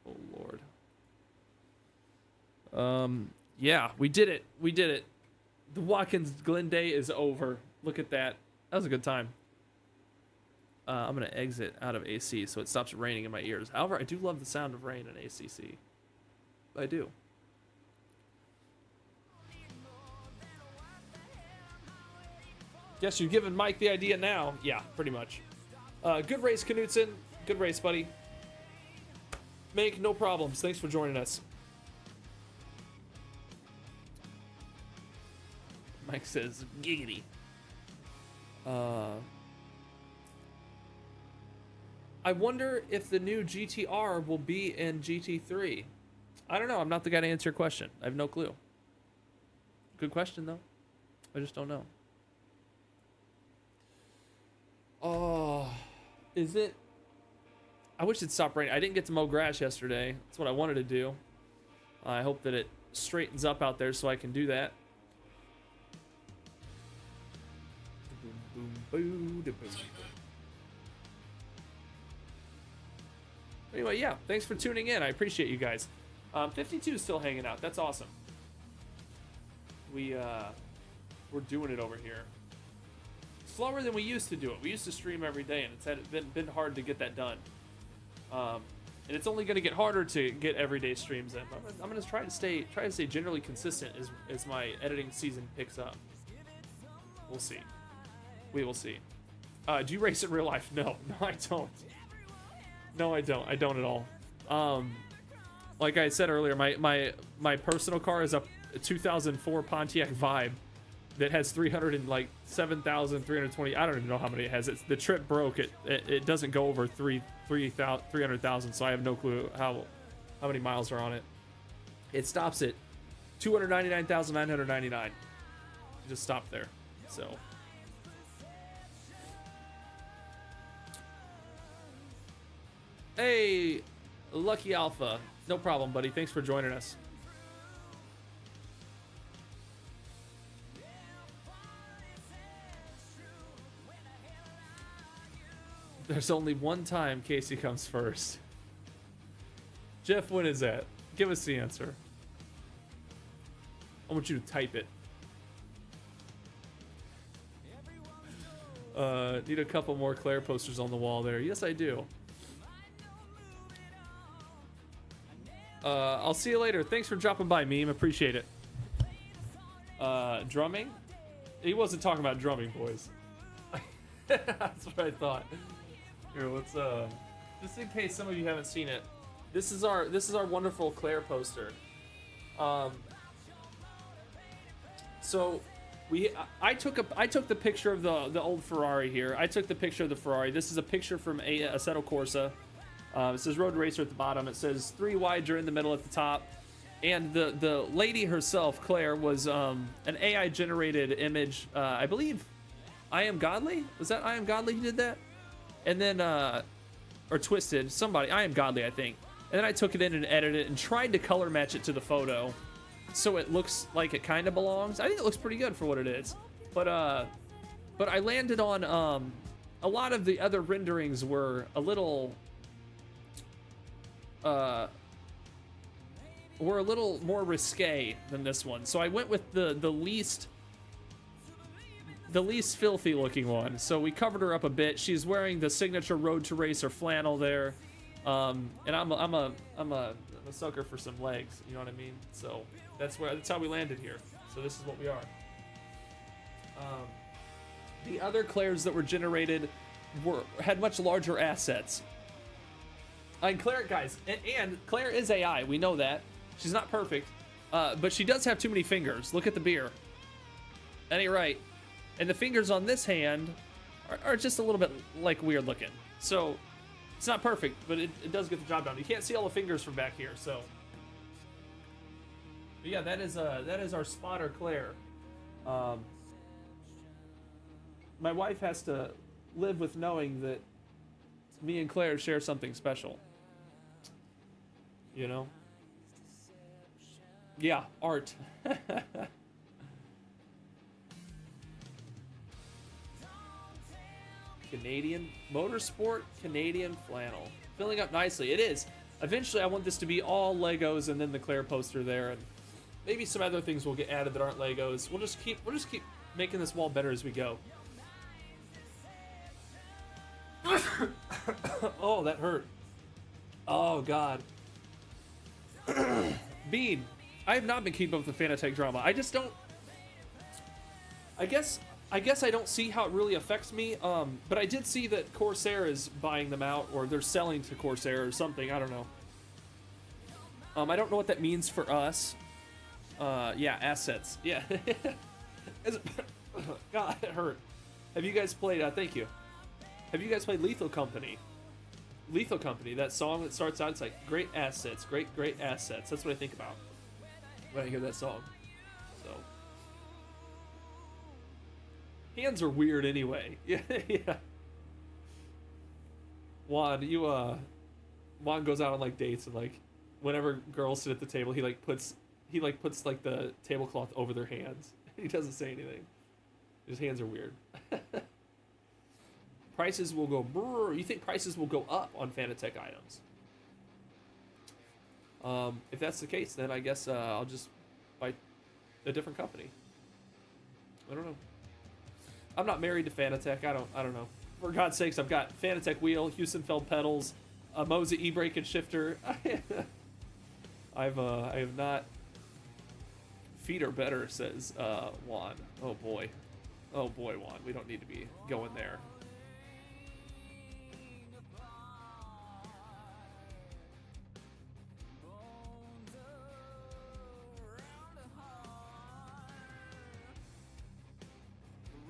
Oh Lord. Yeah, we did it. We did it. The Watkins Glen day is over. Look at that. That was a good time. I'm gonna exit out of AC so it stops raining in my ears. However, I do love the sound of rain in ACC. I do. Guess you've given Mike the idea now. Yeah, pretty much. Good race, Knutson. Good race, buddy. Make no problems. Thanks for joining us. Mike says, giggity. I wonder if the new GTR will be in GT3. I don't know. I'm not the guy to answer your question. I have no clue. Good question, though. I just don't know. Oh, is it? I wish it'd stop raining. I didn't get to mow grass yesterday. That's what I wanted to do. I hope that it straightens up out there so I can do that. Anyway, yeah, thanks for tuning in. I appreciate you guys. 52 is still hanging out. That's awesome. We're doing it over here. Slower than we used to do it. We used to stream every day, and it's been hard to get that done. And it's only going to get harder to get everyday streams in. I'm going to try to stay generally consistent as my editing season picks up. We'll see. We will see. Do you race in real life? No, I don't. No, I don't. I don't at all. Like I said earlier, my personal car is a 2004 Pontiac Vibe that has 307,320. I don't even know how many it has. The trip broke. It doesn't go over 300,000. So I have no clue how many miles are on it. It stops at 299,999. Just stop there. So. Hey, Lucky Alpha. No problem, buddy. Thanks for joining us. There's only one time Casey comes first. Jeff, when is that? Give us the answer. I want you to type it. Need a couple more Claire posters on the wall there. Yes, I do. I'll see you later. Thanks for dropping by, Meme. Appreciate it. Drumming? He wasn't talking about drumming, boys. That's what I thought. Here, let's just in case some of you haven't seen it. This is our wonderful Claire poster. So I took the picture of the old Ferrari here. I took the picture of the Ferrari. This is a picture from a Assetto Corsa. It says Road Racer at the bottom. It says 3 wide in the middle at the top. And the lady herself, Claire, was an AI generated image. I believe I Am Godly. Was that I Am Godly who did that? And then or Twisted, somebody. I Am Godly, I think. And then I took it in and edited it and tried to color match it to the photo, so it looks like it kind of belongs. I think it looks pretty good for what it is. But I landed on a lot of the other renderings were a little more risque than this one. So I went with the least filthy looking one. So we covered her up a bit. She's wearing the signature Road to Racer flannel there. And I'm a sucker for some legs, you know what I mean? So that's how we landed here. So this is what we are. The other Claires that were generated had much larger assets. And Claire, guys, and Claire is AI. We know that. She's not perfect, but she does have too many fingers. Look at the beer. That ain't right. And the fingers on this hand are just a little bit like weird looking. So it's not perfect, but it does get the job done. You can't see all the fingers from back here, so. But yeah, that is our spotter, Claire. My wife has to live with knowing that me and Claire share something special. You know? Yeah, art. Canadian motorsport, Canadian flannel. Filling up nicely. It is. Eventually I want this to be all Legos and then the Claire poster there, and maybe some other things will get added that aren't Legos. We'll just keep making this wall better as we go. Oh, that hurt. Oh god. Bean, I have not been keeping up with the FANATEC drama. I just don't. I guess I don't see how it really affects me. But I did see that Corsair is buying them out, or they're selling to Corsair or something. I don't know. I don't know what that means for us. Yeah, assets. Yeah. God, it hurt. Have you guys played? Thank you. Have you guys played Lethal Company? Lethal Company, that song that starts out, it's like great assets, great assets. That's what I think about when I hear that song. So hands are weird anyway. Yeah, yeah. Juan goes out on like dates, and like whenever girls sit at the table, he puts like the tablecloth over their hands. He doesn't say anything. His hands are weird. Prices will go brrr. You think prices will go up on FANATEC items? If that's the case, then I guess I'll just buy a different company. I don't know. I'm not married to FANATEC. I don't know. For God's sakes, I've got FANATEC wheel, Heusinkveld pedals, a Moza e-brake and shifter. I have not. Feet are better, says Juan. Oh boy, Juan. We don't need to be going there.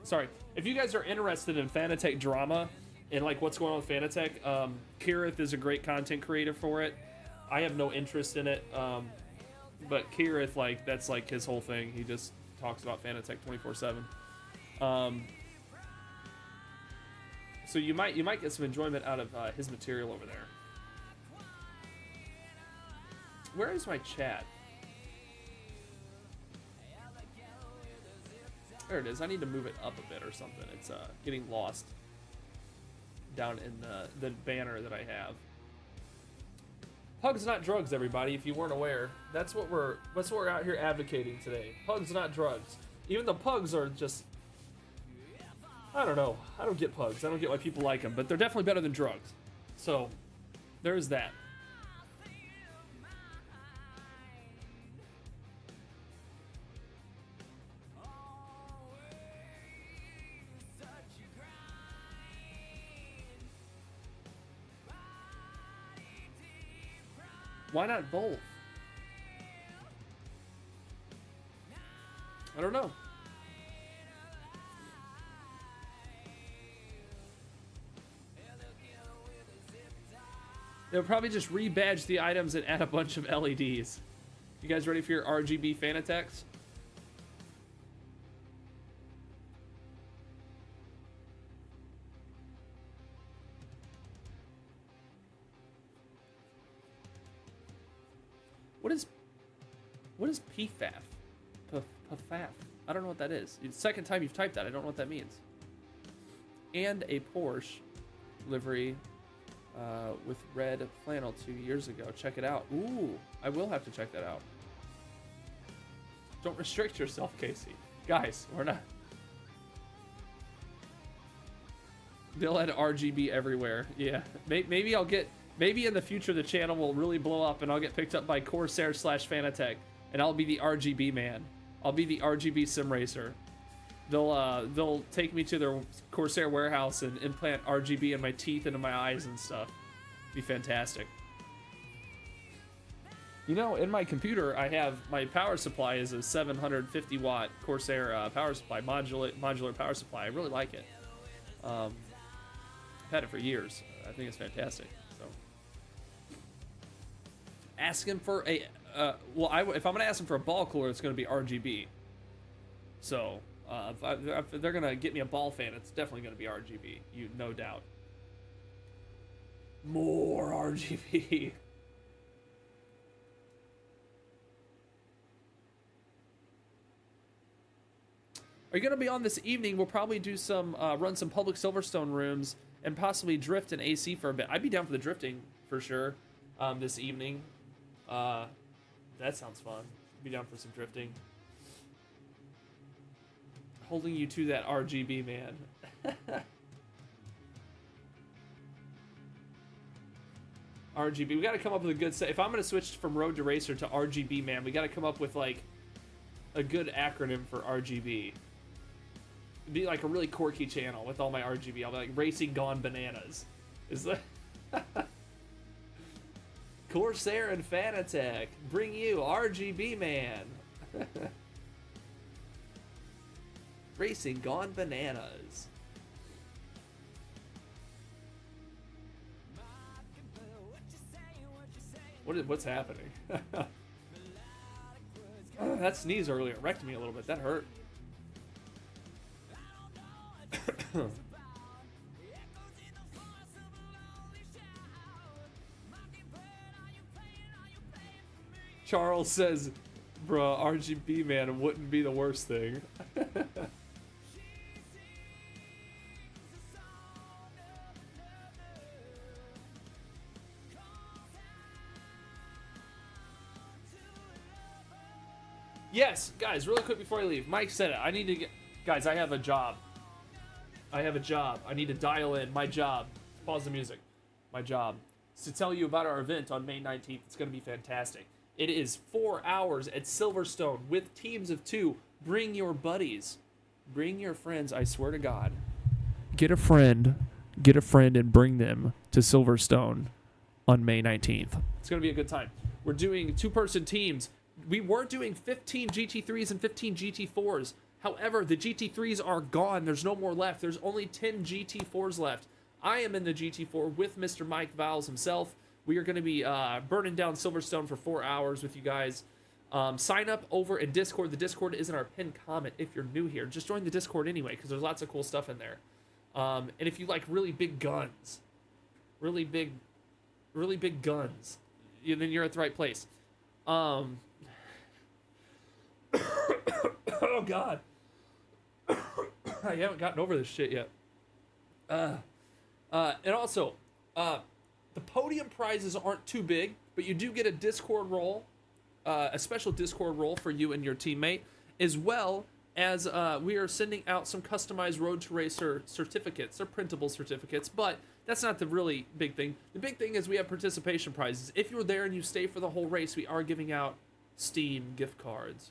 Sorry, if you guys are interested in FANATEC drama and like what's going on with FANATEC, Kirith is a great content creator for it. I have no interest in it, but Kirith, like, that's like his whole thing. He just talks about FANATEC 24/7. So you might get some enjoyment out of his material over there. Where is my chat? There it is. I need to move it up a bit or something. It's getting lost down in the banner that I have. Hugs, not drugs, everybody. If you weren't aware, that's what we're out here advocating today. Hugs, not drugs. Even the pugs are just. I don't know. I don't get pugs. I don't get why people like them, but they're definitely better than drugs. So, there's that. Why not both? I don't know. They'll probably just rebadge the items and add a bunch of LEDs. You guys ready for your RGB FANATECs? What is PFAF? PFAF. I don't know what that is. It's the second time you've typed that. I don't know what that means. And a Porsche livery with red flannel 2 years ago. Check it out. Ooh, I will have to check that out. Don't restrict yourself, Casey. Guys, we're not. They'll add RGB everywhere. Yeah, maybe I'll get. Maybe in the future the channel will really blow up and I'll get picked up by Corsair / FANATEC and I'll be the RGB man. I'll be the RGB sim racer. They'll take me to their Corsair warehouse and implant RGB in my teeth and in my eyes and stuff. Be fantastic. You know, in my computer, I have my power supply is a 750 watt Corsair power supply, modular power supply. I really like it. I've had it for years. I think it's fantastic. So, asking for a if I'm gonna ask them for a ball cooler, it's gonna be RGB. So, if they're gonna get me a ball fan, it's definitely gonna be RGB. No doubt. More RGB. Are you gonna be on this evening? We'll probably do some run some public Silverstone rooms and possibly drift in AC for a bit. I'd be down for the drifting for sure this evening. That sounds fun. Be down for some drifting. Holding you to that RGB, man. RGB. We got to come up with a good set. If I'm going to switch from road to racer to RGB, man, we got to come up with like a good acronym for RGB. It'd be like a really quirky channel with all my RGB. I'll be like Racing Gone Bananas. Is that Corsair and FANATEC bring you RGB, man. Racing Gone Bananas. What's happening? That sneeze earlier wrecked me a little bit. That hurt. Charles says, bruh, RGB man wouldn't be the worst thing. Yes, guys, really quick before I leave. Mike said it. I need to get... Guys, I have a job. I need to dial in my job. Pause the music. My job is to tell you about our event on May 19th. It's going to be fantastic. It is 4 hours at Silverstone with teams of 2. Bring your buddies. Bring your friends. I swear to God. Get a friend and bring them to Silverstone on May 19th. It's going to be a good time. We're doing 2-person teams. We were doing 15 GT3s and 15 GT4s. However, the GT3s are gone. There's no more left. There's only 10 GT4s left. I am in the GT4 with Mr. Mike Vowles himself. We are going to be burning down Silverstone for 4 hours with you guys. Sign up over in Discord. The Discord is in our pinned comment if you're new here. Just join the Discord anyway, because there's lots of cool stuff in there. And if you like really big guns, really big guns, then you're at the right place. Oh, God. I haven't gotten over this shit yet. And also, the podium prizes aren't too big, but you do get a Discord role, a special Discord role for you and your teammate, as well as we are sending out some customized Road to Racer certificates. They're printable certificates, but that's not the really big thing. The big thing is we have participation prizes. If you're there and you stay for the whole race, we are giving out Steam gift cards.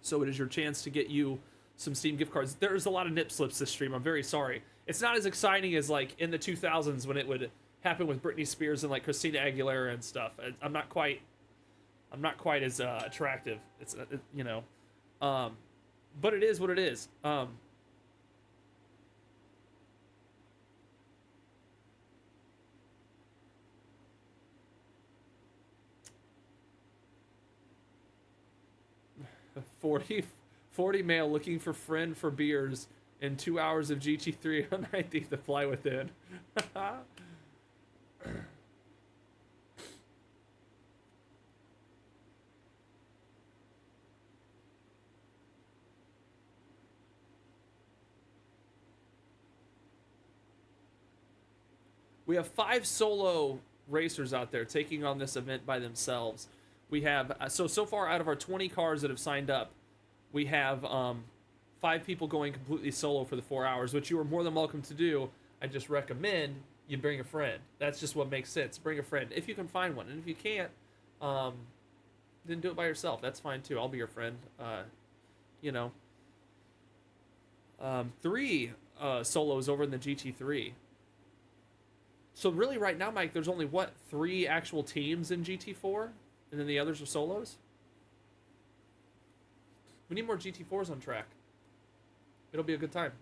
So it is your chance to get you some Steam gift cards. There's a lot of nip slips this stream. I'm very sorry. It's not as exciting as like in the 2000s when it would happen with Britney Spears and like Christina Aguilera and stuff. I'm not quite as attractive. It's you know, but it is what it is. 40 male looking for friend for beers in 2 hours of GT3 on 19th to fly within. We have 5 solo racers out there taking on this event by themselves. We have, so far out of our 20 cars that have signed up, we have 5 people going completely solo for the 4 hours, which you are more than welcome to do. I just recommend you bring a friend. That's just what makes sense. Bring a friend if you can find one. And if you can't, then do it by yourself. That's fine too. I'll be your friend. 3 solos over in the GT3. So really right now, Mike, there's only, what, 3 actual teams in GT4? And then the others are solos? We need more GT4s on track. It'll be a good time.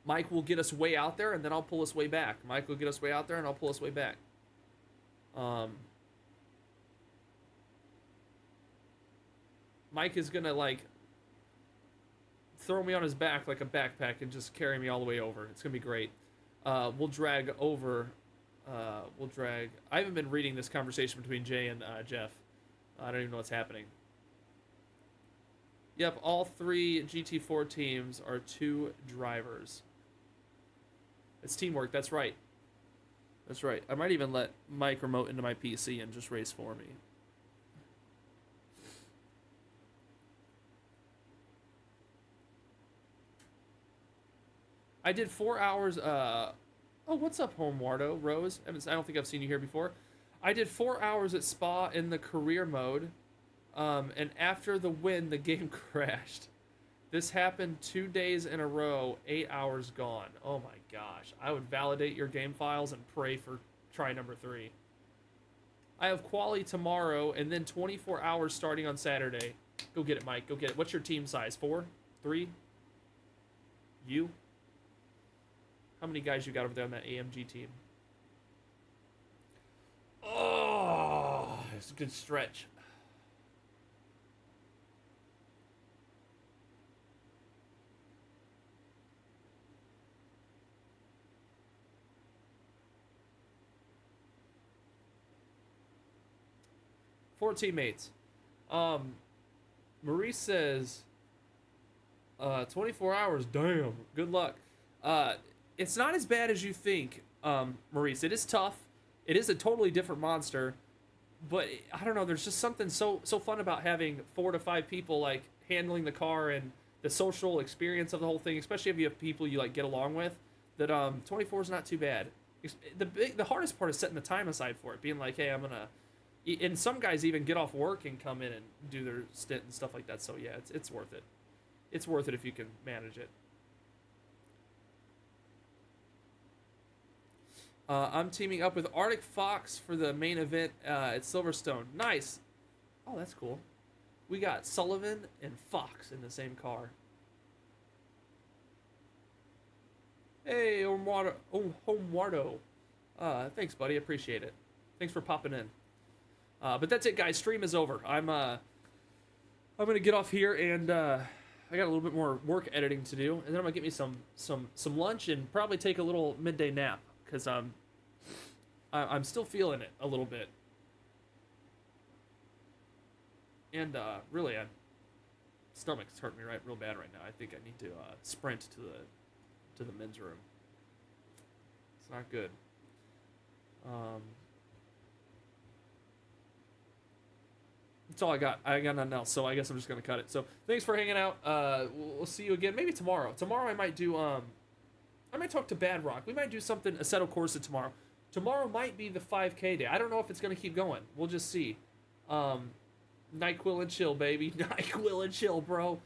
Mike will get us way out there, and then I'll pull us way back. Mike will get us way out there, and I'll pull us way back. Mike is going to, like, throw me on his back like a backpack and just carry me all the way over. It's going to be great. We'll drag over, I haven't been reading this conversation between Jay and Jeff. I don't even know what's happening. Yep, all 3 GT4 teams are 2 drivers. It's teamwork, that's right. That's right. I might even let Mike remote into my PC and just race for me. I did 4 hours, oh, what's up, Homewardo, Rose? I don't think I've seen you here before. I did 4 hours at Spa in the career mode, and after the win, the game crashed. This happened 2 days in a row, 8 hours gone. Oh my gosh. I would validate your game files and pray for try number 3. I have quali tomorrow, and then 24 hours starting on Saturday. Go get it, Mike, go get it. What's your team size, 4? 3? You? How many guys you got over there on that AMG team? Oh, it's a good stretch. Four teammates. Maurice says, 24 hours, damn, good luck. It's not as bad as you think, Maurice. It is tough. It is a totally different monster, but I don't know. There's just something so fun about having 4 to 5 people like handling the car and the social experience of the whole thing, especially if you have people you like get along with. That 24 is not too bad. The hardest part is setting the time aside for it, being like, hey, I'm gonna. And some guys even get off work and come in and do their stint and stuff like that. So yeah, it's worth it. It's worth it if you can manage it. I'm teaming up with Arctic Fox for the main event at Silverstone. Nice. Oh, that's cool. We got Sullivan and Fox in the same car. Hey, Homewardo. Thanks, buddy. Appreciate it. Thanks for popping in. But that's it, guys. Stream is over. I'm gonna get off here, and I got a little bit more work editing to do, and then I'm gonna get me some lunch and probably take a little midday nap, because I'm still feeling it a little bit, and really, stomach's hurting me real bad right now. I think I need to sprint to the men's room. It's not good. That's all I got. I got nothing else, so I guess I'm just gonna cut it. So thanks for hanging out. We'll see you again. Maybe tomorrow. Tomorrow I might do I might talk to Bad Rock. We might do something Assetto Corsa tomorrow. Tomorrow might be the 5K day. I don't know if it's gonna keep going. We'll just see. NyQuil and chill, baby. NyQuil and chill, bro.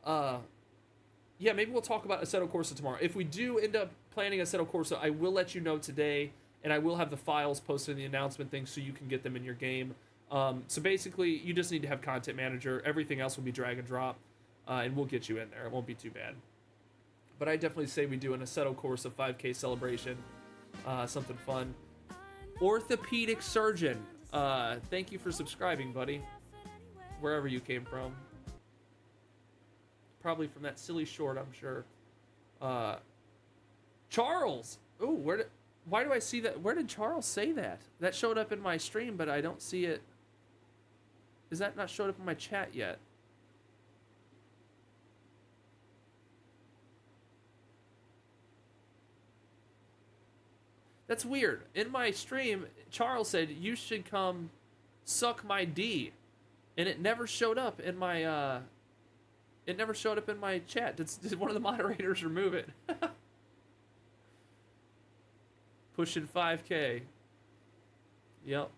Yeah, maybe we'll talk about Assetto Corsa tomorrow. If we do end up planning Assetto Corsa, I will let you know today, and I will have the files posted in the announcement thing so you can get them in your game. So basically, you just need to have Content Manager. Everything else will be drag and drop, and we'll get you in there. It won't be too bad. But I definitely say we do an Assetto Corsa 5K celebration, something fun. Orthopedic Surgeon, thank you for subscribing, buddy, wherever you came from. probably from that silly short, I'm sure. Charles. Oh, why do I see that? Where did Charles say that? That showed up in my stream, but I don't see it. Is that not showed up in my chat yet? That's weird. In my stream, Charles said, you should come suck my D. And it never showed up in my, chat. Did one of the moderators remove it? Pushing 5K. Yep.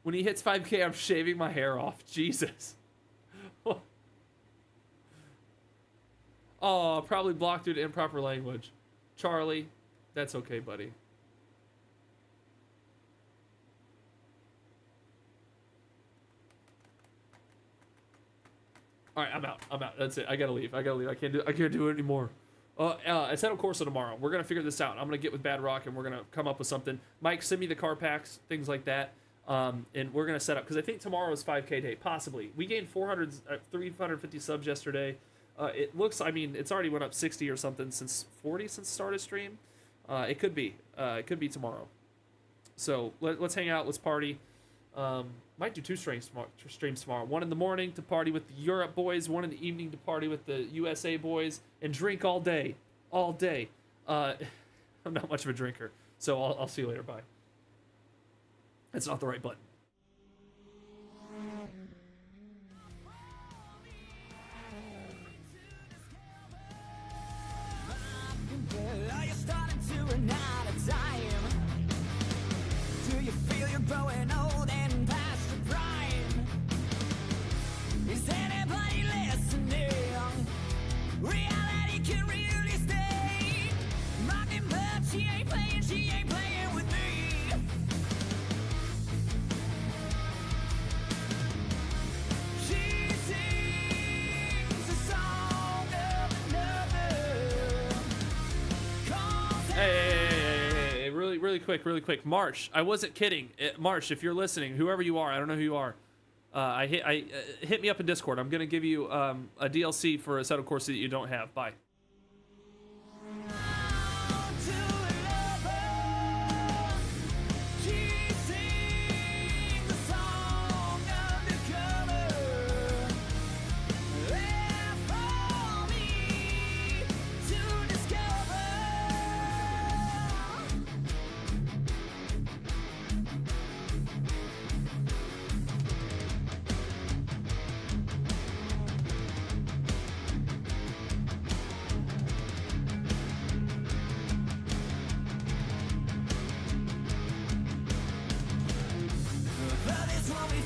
When he hits 5K, I'm shaving my hair off. Jesus. Oh, probably blocked due to improper language. Charlie, that's okay, buddy. All right, I'm out. That's it. I gotta leave. I can't do it anymore. Assetto Corsa tomorrow. We're gonna figure this out. I'm gonna get with Bad Rock and we're gonna come up with something. Mike, send me the car packs, things like that. And we're gonna set up because I think tomorrow is 5K day, possibly. We gained 350 subs yesterday. It looks, I mean, it's already went up 60 or something since 40 since the start of stream. It could be tomorrow. So let's hang out, let's party. Might do two streams tomorrow. One in the morning to party with the Europe boys, one in the evening to party with the USA boys, and drink all day. I'm not much of a drinker, so I'll see you later. Bye. That's not the right button. Are you starting to run out of time? Do you feel you're growing old and past your prime? Is anybody listening? Reality can really stay. Rocking, but she ain't playing with me. She sings a song of another. Hey, really quick. Marsh, I wasn't kidding. Marsh, if you're listening, whoever you are, I don't know who you are. Hit me up in Discord. I'm gonna give you a DLC for Assetto Corsa that you don't have. Bye. But it's what we